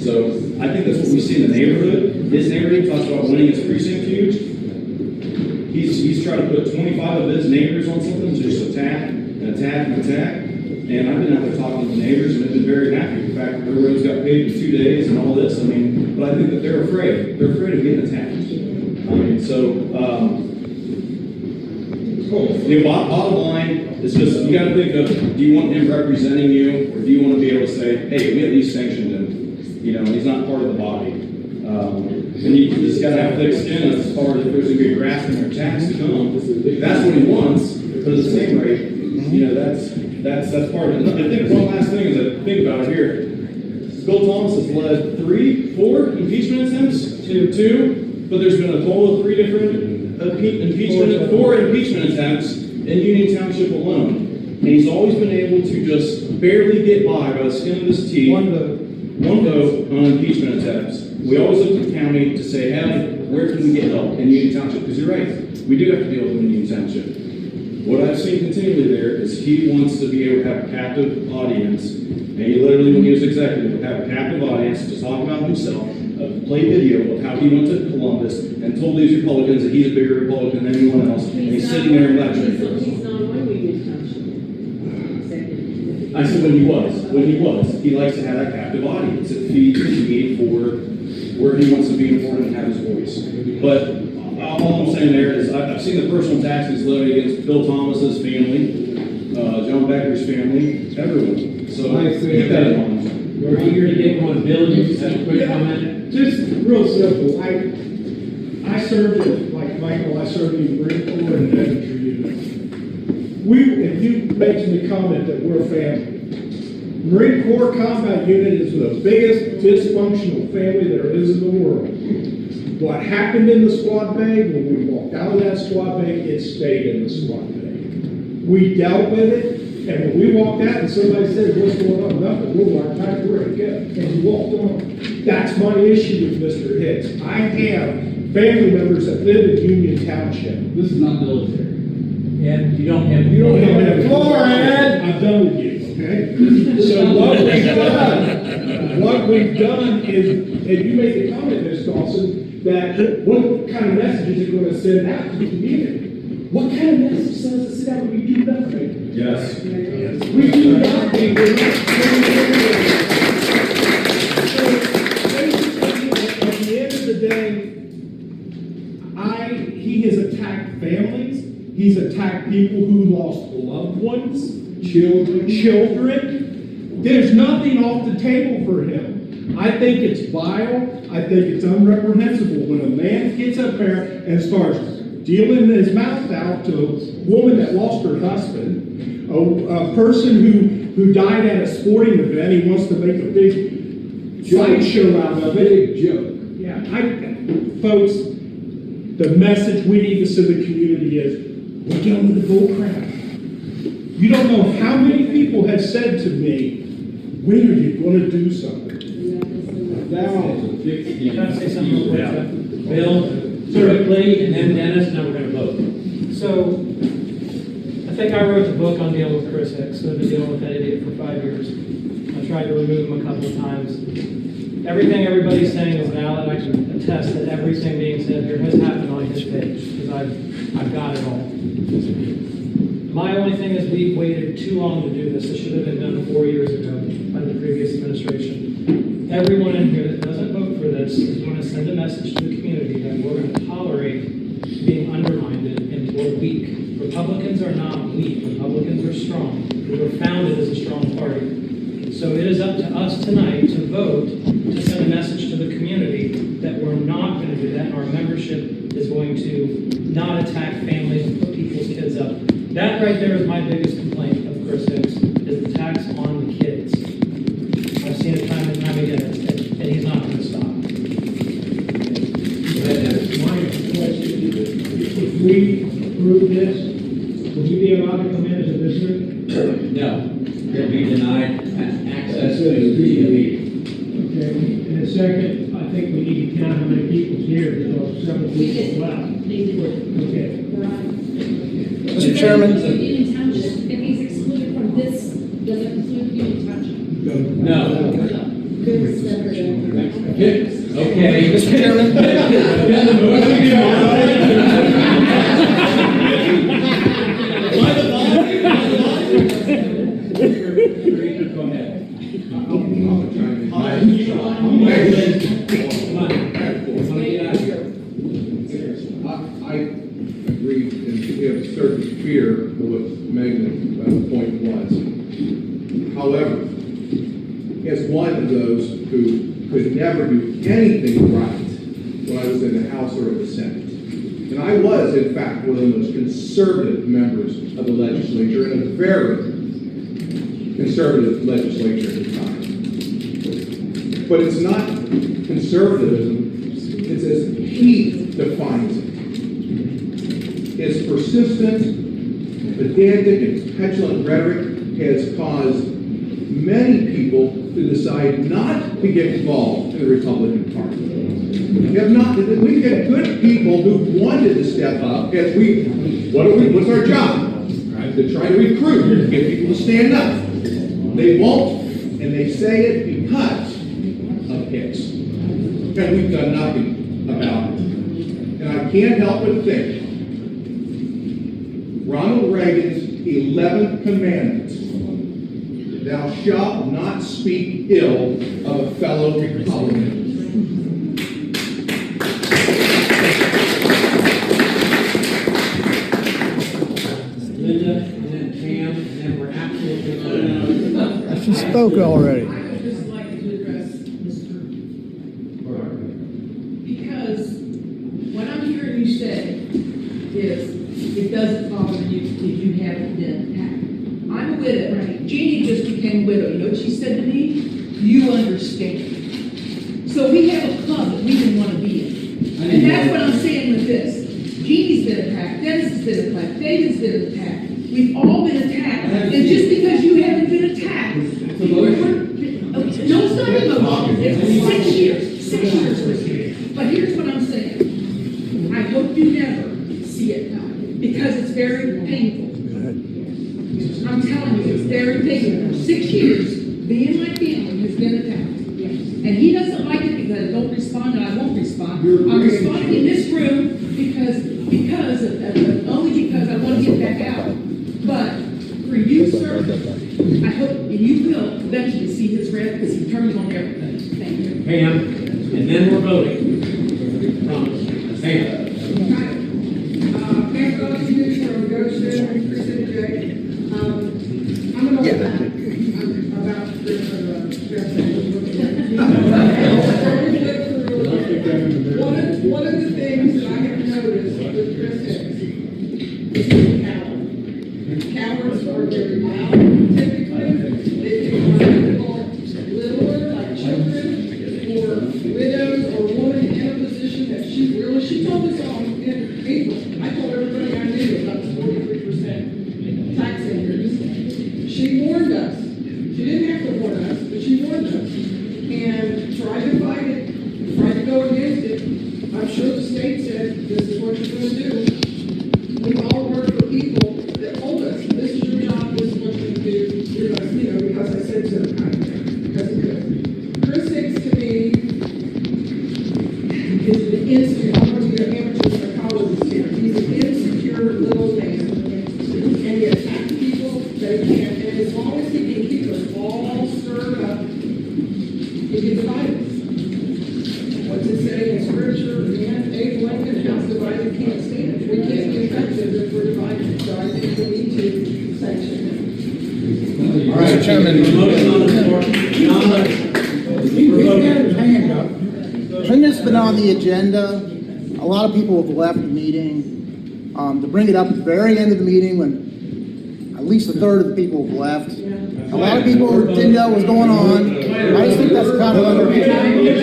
So I think that's what we see in the neighborhood. His neighborhood talks about winning his precinct huge. He's tried to put 25 of his neighbors on something to just attack and attack and attack. And I've been out there talking to the neighbors, and they've been very happy with the fact that their roads got paved in 2 days and all this. I mean, but I think that they're afraid. They're afraid of getting attacked. I mean, so the bottom line is just, you got to think of, do you want him representing you, or do you want to be able to say, hey, we at least sanctioned him. You know, he's not part of the body. And you just got to have thick skin as far as if there's going to be grasping or attacks to come. That's what he wants, but at the same rate, you know, that's part of it. I think one last thing is that think about it here. Bill Thomas has led 4 impeachment attempts, two, but there's been a total of 3 different 4 impeachment attempts in Union Township alone. And he's always been able to just barely get by the skin of his teeth. One vote on impeachment attempts. We always look to the county to say, hey, where can we get help in Union Township? Because you're right, we do have to deal with them in Union Township. What I've seen continually there is he wants to be able to have a captive audience, and he literally, when he was executive, would have a captive audience to talk about himself, play video of how he went to Columbus and told these Republicans that he's a bigger Republican than anyone else, and he's sitting there and lecturing for us. I said when he was. He likes to have that captive audience. It feeds his need for where he wants to be important and have his voice. But all I'm saying there is I've seen the personal taxes levied against Bill Thomas's family, John Becker's family, everyone. So keep that in mind. We're eager to get one. Bill, you just have a quick comment? Just real simple. I served with, like Michael, I served in the Marine Corps and infantry unit. If you mentioned the comment that we're a family. Marine Corps Combat Unit is the biggest dysfunctional family there is in the world. What happened in the squad bay, when we walked out of that squad bay, it stayed in the squad bay. We dealt with it, and when we walked out and somebody said, what's going on? Nothing. We're like, time we're good. And we walked on. That's my issue with Mr. Hicks. I have family members that live in Union Township. This is not military. And you don't have. You don't have a floor, Ed. I'm done with you, okay? So what we've done is, and you made the comment, Ms. Dawson, that what kind of message is it going to send out to the community? What kind of message does it send out when we do nothing? Yes. We do nothing. We're not. So basically, at the end of the day, he has attacked families. He's attacked people who lost loved ones, children. There's nothing off the table for him. I think it's vile. I think it's unreprehensible when a man gets up there and starts dealing his mouth out to a woman that lost her husband, a person who died at a sporting event. He wants to make a big sideshow out of it. Big joke. Yeah, folks, the message we need to send the community is, we're done with the bull crap. You don't know how many people have said to me, when are you going to do something? Can I say something real quick? Bill, quickly, and then Dennis, now we're going to vote. So, I think I wrote the book on dealing with Chris Hicks. I've been dealing with that idiot for 5 years. I tried to remove him a couple of times. Everything everybody's saying is valid. I can attest that everything being said here has happened on his page, because I've got it all. My only thing is we waited too long to do this. This should have been done 4 years ago by the previous administration. Everyone in here that doesn't vote for this is going to send a message to the community that we're going to tolerate being undermined and we're weak. Republicans are not weak. Republicans are strong. We were founded as a strong party. So it is up to us tonight to vote to send a message to the community that we're not going to do that, and our membership is going to not attack families and put people's kids up. That right there is my biggest complaint of Chris Hicks, is the tax on the kids. I've seen it time and time again, and he's not going to stop. My question is, if we approve this, will you be allowed to come in as a visitor? No, you'll be denied access to the meeting. Okay, and a second, I think we need to count how many people's here, because several people left. Okay. Mr. Chairman? Union Township, if he's excluded from this, does it include Union Township? No. Okay. Mr. Chairman? Go ahead. I agree and have a certain fear of what Megan's point was. However, as one of those who could never do anything right when I was in the House or in the Senate, and I was, in fact, one of the most conservative members of the legislature, and a very conservative legislature at the time. But it's not conservatism, it's as he defines it. His persistent, pedantic, and petulant rhetoric has caused many people to decide not to get involved in the Republican Party. We have not. We've got good people who wanted to step up as what's our job? Right? To try to recruit, get people to stand up. They won't, and they say it because of Hicks. And we've done nothing about it. And I can't help but think, Ronald Reagan's 11th commandment, thou shalt not speak ill of a fellow Republican. Linda, and then Pam, and then we're absolutely She spoke already. I would just like to address Mr. Because what I'm hearing you say is, it doesn't bother you if you haven't been attacked. I'm a widow. Right. Jeannie just became a widow. You know what she said to me? You understand. So we have a club that we didn't want to be in. And that's what I'm saying with this. Jeannie's been attacked. Dennis has been attacked. David's been attacked. We've all been attacked. And just because you haven't been attacked, no, it's not even long. It's 6 years. 6 years with you. But here's what I'm saying. I hope you never see it now, because it's very painful. I'm telling you, it's very painful. For 6 years, me and my family has been attacked. And he doesn't like it because I don't respond and I won't respond. I'm responding in this room only because I want to get back out. But for you, sir, I hope, and you will eventually see his red because he turns on everything. Thank you. Pam, and then we're voting. Promise. Pam. Mayor Cox, from Goshen, Precinct J. I'm going to about One of the things that I have noticed with Chris Hicks is he's a coward. Cowards are very loud, typically. They can call littler, like children, or widows, or a woman in a position that she told us all in April. I told everybody I knew about the 43% tax increase. She warned us. She didn't have to warn us, but she warned us. And tried to fight it, tried to go against it. I'm sure the state said, this is what you're going to do. We've all worked for people that told us, this is your job, this is what you're going to do. You're going to, because I said so, kind of thing. Because of this. Chris Hicks, to me, is an insecure, I'm going to be an amateur psychologist here. He's an insecure little man. And he attacks people that he can. And as long as he can keep us all stirred up, he gets violence. What's it say in scripture? Man, Abe Lincoln, house divided can't stand. We can't be effective if we're divided. So I think we need to sanction him. All right, Chairman. Motion on the floor. He's got his hand up. Shouldn't this have been on the agenda? A lot of people have left the meeting. To bring it up at the very end of the meeting when at least a third of the people have left. A lot of people didn't know what was going on. I just think that's kind of underhanded.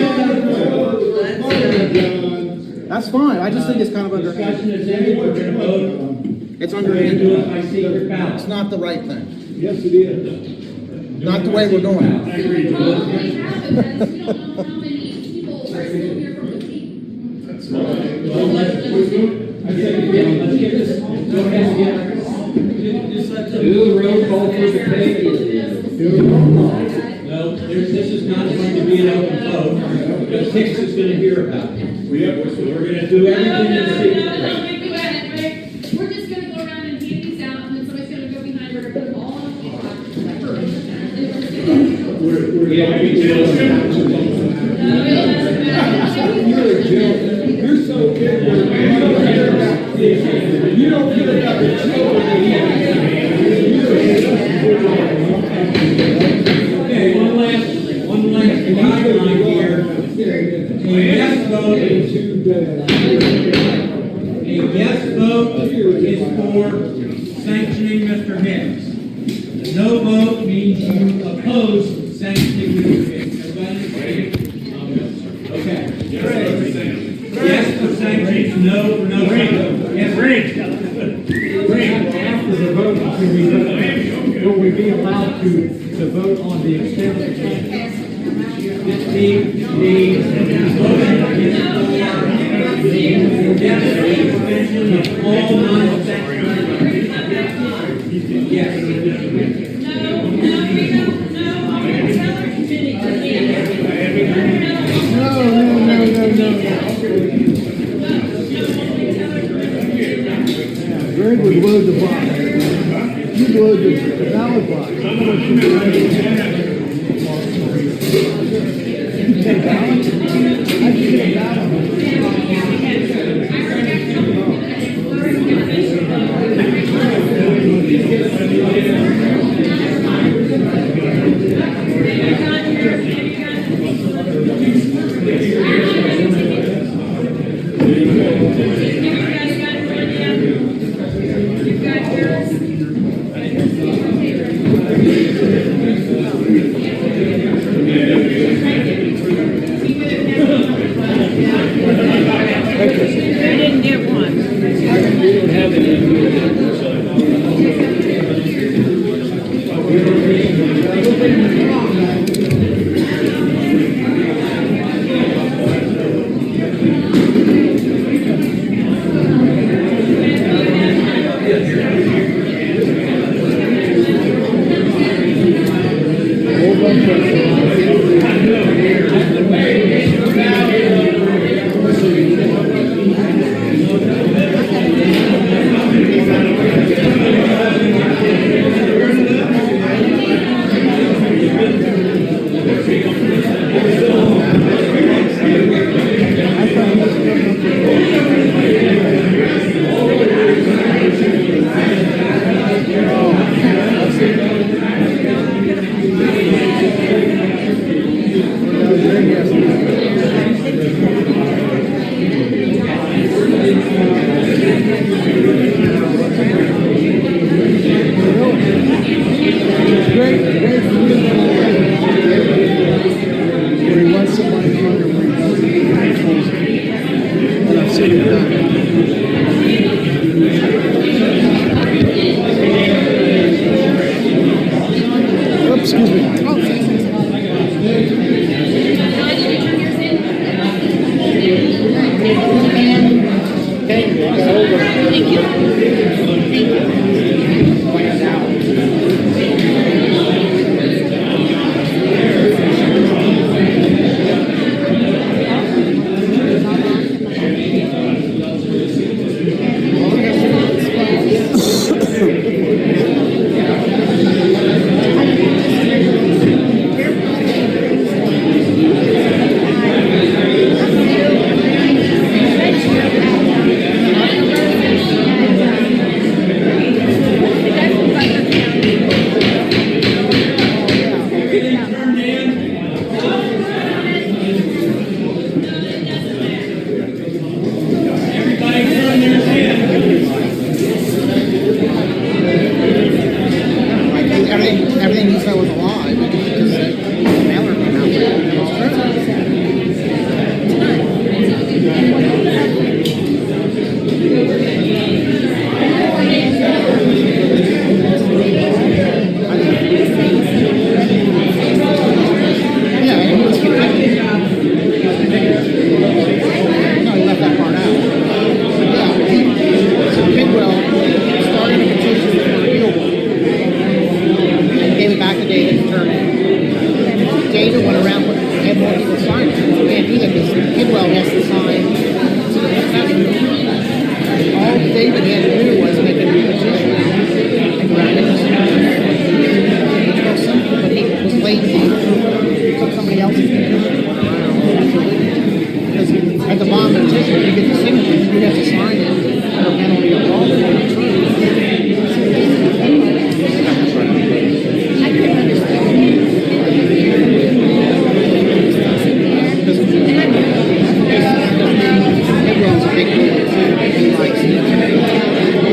That's fine. I just think it's kind of underhanded. Discussion is ended, we're going to vote. It's We're going to do it underhanded. by secret ballot. It's not the right thing. Yes, it is. Not the way we're doing it. The problem we have is that we don't know how many people are still here from the team. Well, let's get this, go ahead and get. Do the roll call for the pay. No, this is not going to be an open vote, because Hicks is going to hear about it. We're going to do everything in secret. Go ahead, Rick. We're just gonna go around and hand these out, and then somebody's gonna go behind her and put them all on the floor. You're a joke. You're so ignorant. You don't care about the children. Okay, one last guideline here. A yes vote is for sanctioning Mr. Hicks. No vote means you oppose sanctioning Mr. Hicks. Everybody agree? Okay. Yes for sanctions, no for no sanctions. Yes, After the vote, will we be allowed to vote on the extent of the sanctions? the motion is for suspension of all non-sanctioned. Yes. No. Greg would load the box. You load the ballot box. Where he lets somebody under where he doesn't. And I've seen it done. Oops, excuse me. Thank you. Everything he said was a lie, because the mailer came out with it. Yeah, he was convicted. No, he left that part out. Yeah, Bidwell started a petition for repeal and gave it back to David to turn it. David went around and had more people sign it. You can't do that because Bidwell has to sign. All David had to do was make a new petition and go around and but he was lazy. He took somebody else's petition and went around. Because at the bottom of the petition, you get the signatures, you have to sign it under penalty of law. I couldn't understand. Everyone's a big deal too. He likes it.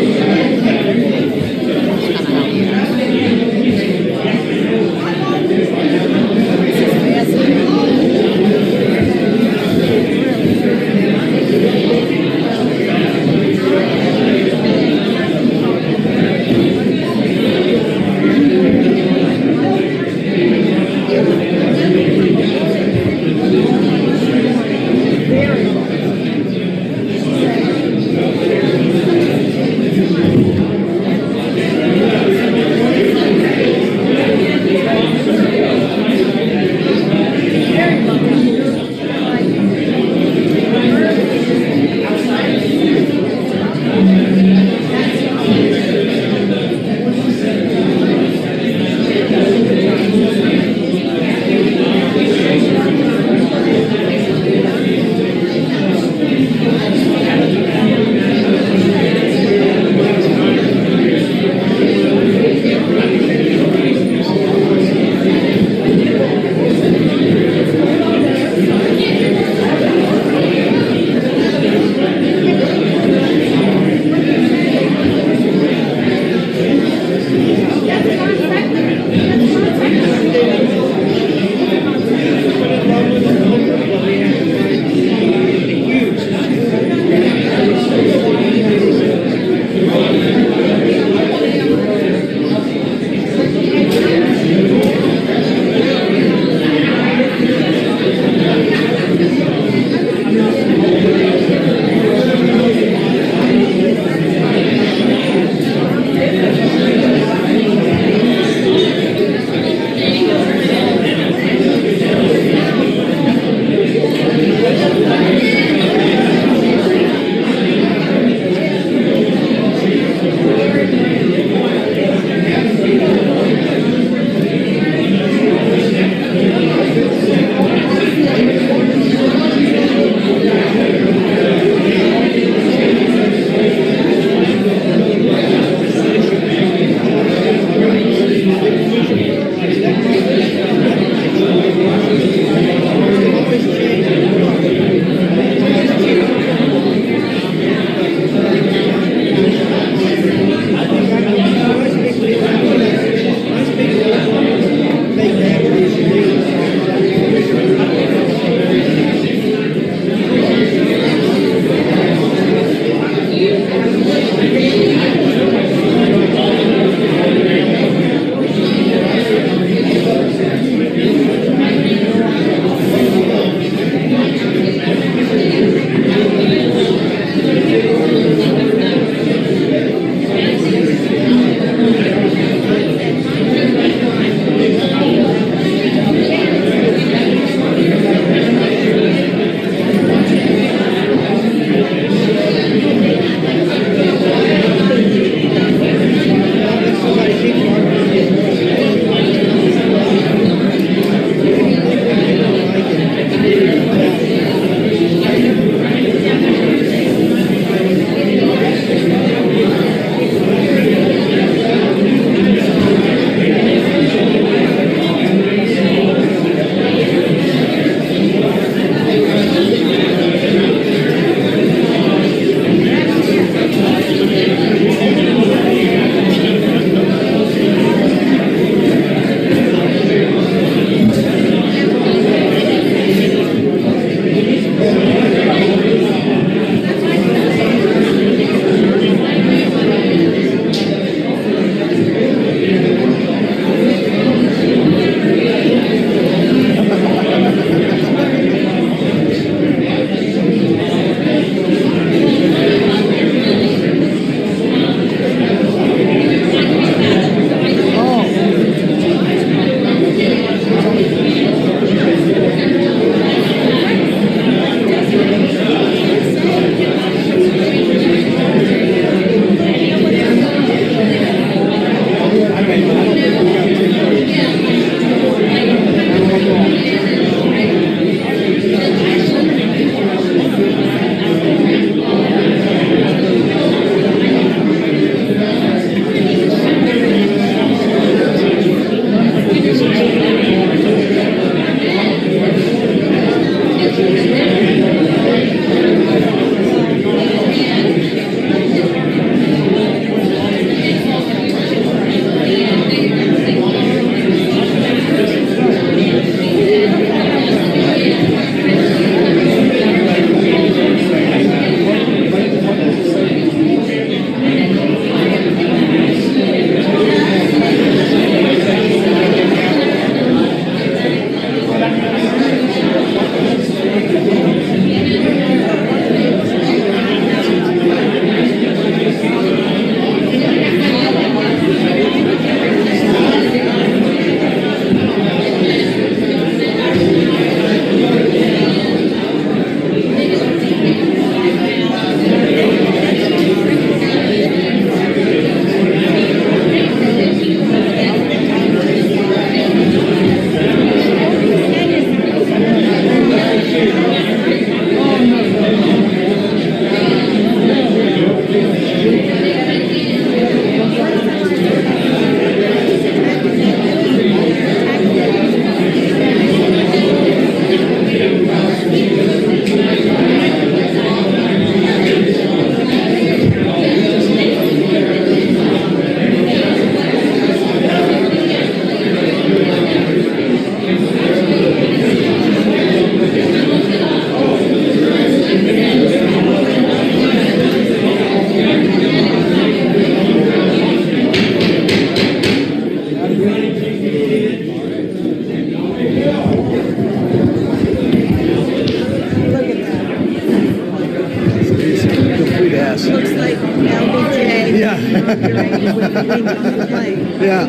Complete ass. Looks like LBJ. Yeah. With the ring on the plate. Yeah,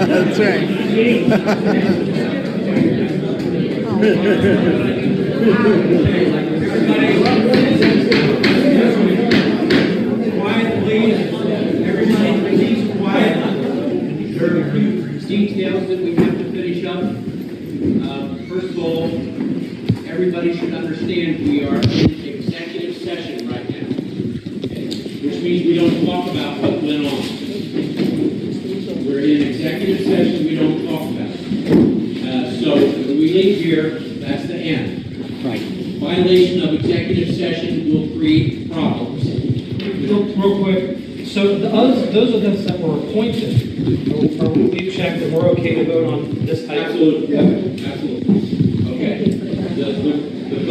that's right. Quiet, please. Everybody, please, quiet. There are a few details that we have to finish up. First of all, everybody should understand we are in executive session right now, which means we don't talk about what went on. We're in executive session, we don't talk about it. So when we leave here, that's the end. Right. Violation of executive session will create problems. Real quick, so those of us that were appointed, we checked that we're okay to vote on this item? Absolutely, yeah, absolutely. Okay. The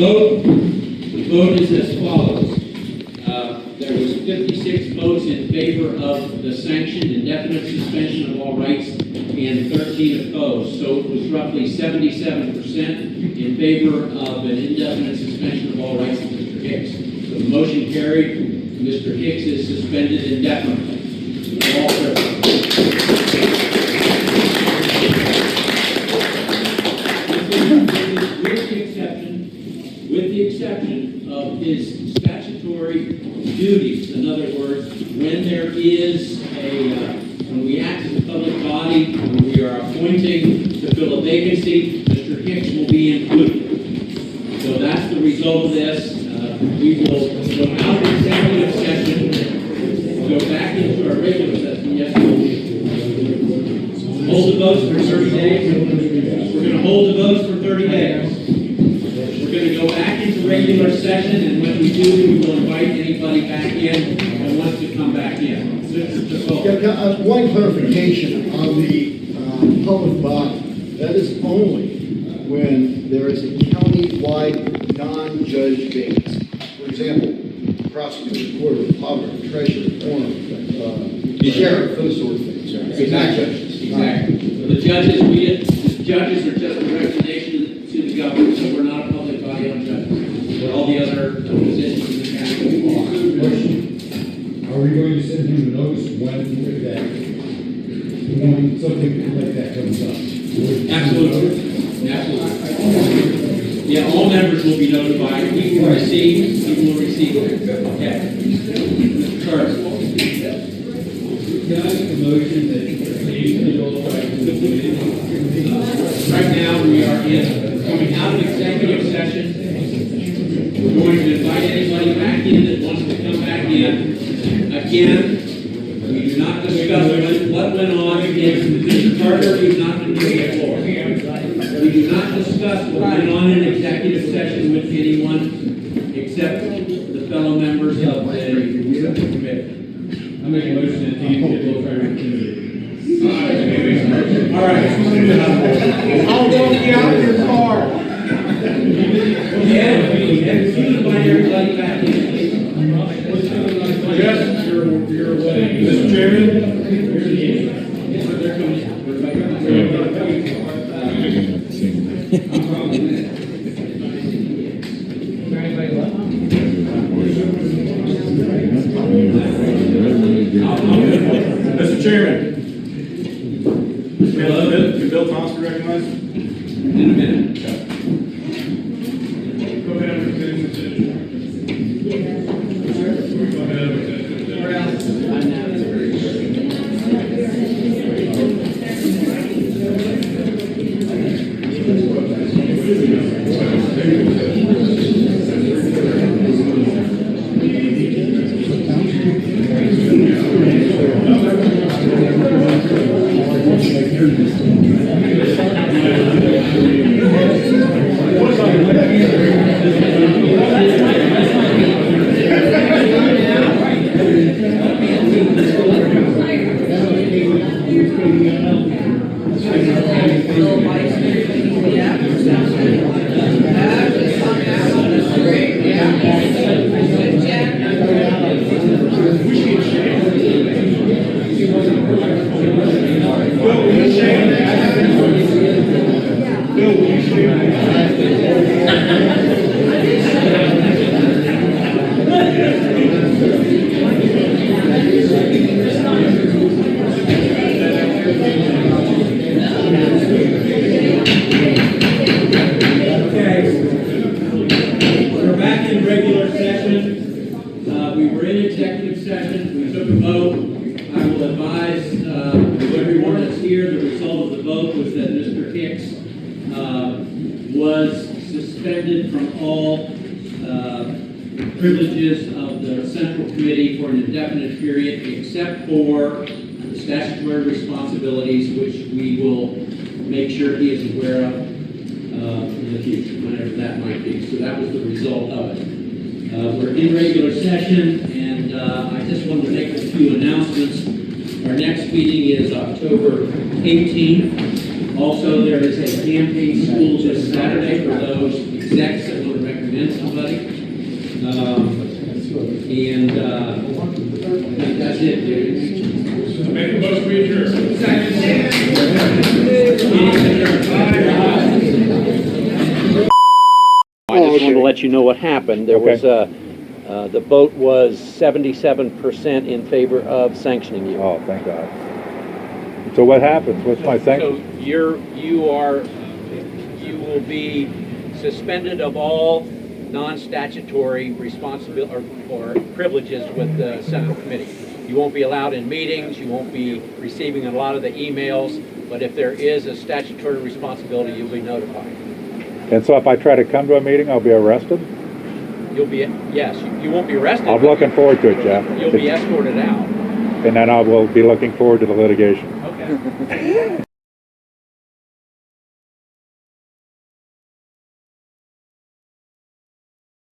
vote is as follows. There was 56 votes in favor of the sanctioned indefinite suspension of all rights and 13 opposed. So it was roughly 77% in favor of an indefinite suspension of all rights of Mr. Hicks. So the motion carried. Mr. Hicks is suspended indefinitely. All with the exception of his statutory duties. In other words, when there is when we act as a public body, when we are appointing to fill a vacancy, Mr. Hicks will be included. So that's the result of this. We will go out of executive session, go back into our regular session. Yes, hold the votes for 30 days. We're going to hold the votes for 30 days. We're going to go back into regular session, and when we do, we will invite anybody back in that wants to come back in. One clarification on the public body. That is only when there is a county-wide non-judge vacancy. For example, prosecutor, recorder, auditor, treasurer, coroner, sheriff, those sort of things. It's not judges. Exactly. The judges, the judges are just a recommendation to the government, so we're not a public body on judges. But all the other positions in the county are. Are we going to send him a notice when something like that comes up? Absolutely. Absolutely. Yeah, all members will be notified. He will receive it. Okay. First. Can I make a motion that Right now, we are coming out of executive session. We're going to invite anybody back in that wants to come back in. Again, we do not discuss what went on against Mr. Carter. He's not been given the floor. We do not discuss what went on in executive session with anyone except the fellow members of the committee. I make a motion that Dean get both our committee. All right. I'll go get out of your car. And you invite everybody back in. Yes, you're away. Mr. Chairman? Mr. Chairman? Can Bill Thomas be recognized? In a minute. Go ahead and finish the decision. Go ahead and finish the Shane. Okay. We're back in regular session. We were in executive session. We took a vote. I will advise everyone that's here, the result of the vote was that Mr. Hicks was suspended from all privileges of the Central Committee for an indefinite period, except for the statutory responsibilities, which we will make sure he is aware of in the future, whenever that might be. So that was the result of it. We're in regular session, and I just wanted to make a few announcements. Our next meeting is October 18th. Also, there is a campaign school this Saturday for those execs that want to recommend somebody. And that's it, dude. Make a motion to adjourn. I just wanted to let you know what happened. There was the vote was 77% in favor of sanctioning you. Oh, thank God. So what happens? What's my So sanction? you will be suspended of all non-statutory responsibility or privileges with the Central Committee. You won't be allowed in meetings. You won't be receiving a lot of the emails. But if there is a statutory responsibility, you'll be notified. And so if I try to come to a meeting, I'll be arrested? You'll be, yes, you won't be arrested. I'm looking forward to it, Jeff. You'll be escorted out. And then I will be looking forward to the litigation. Okay.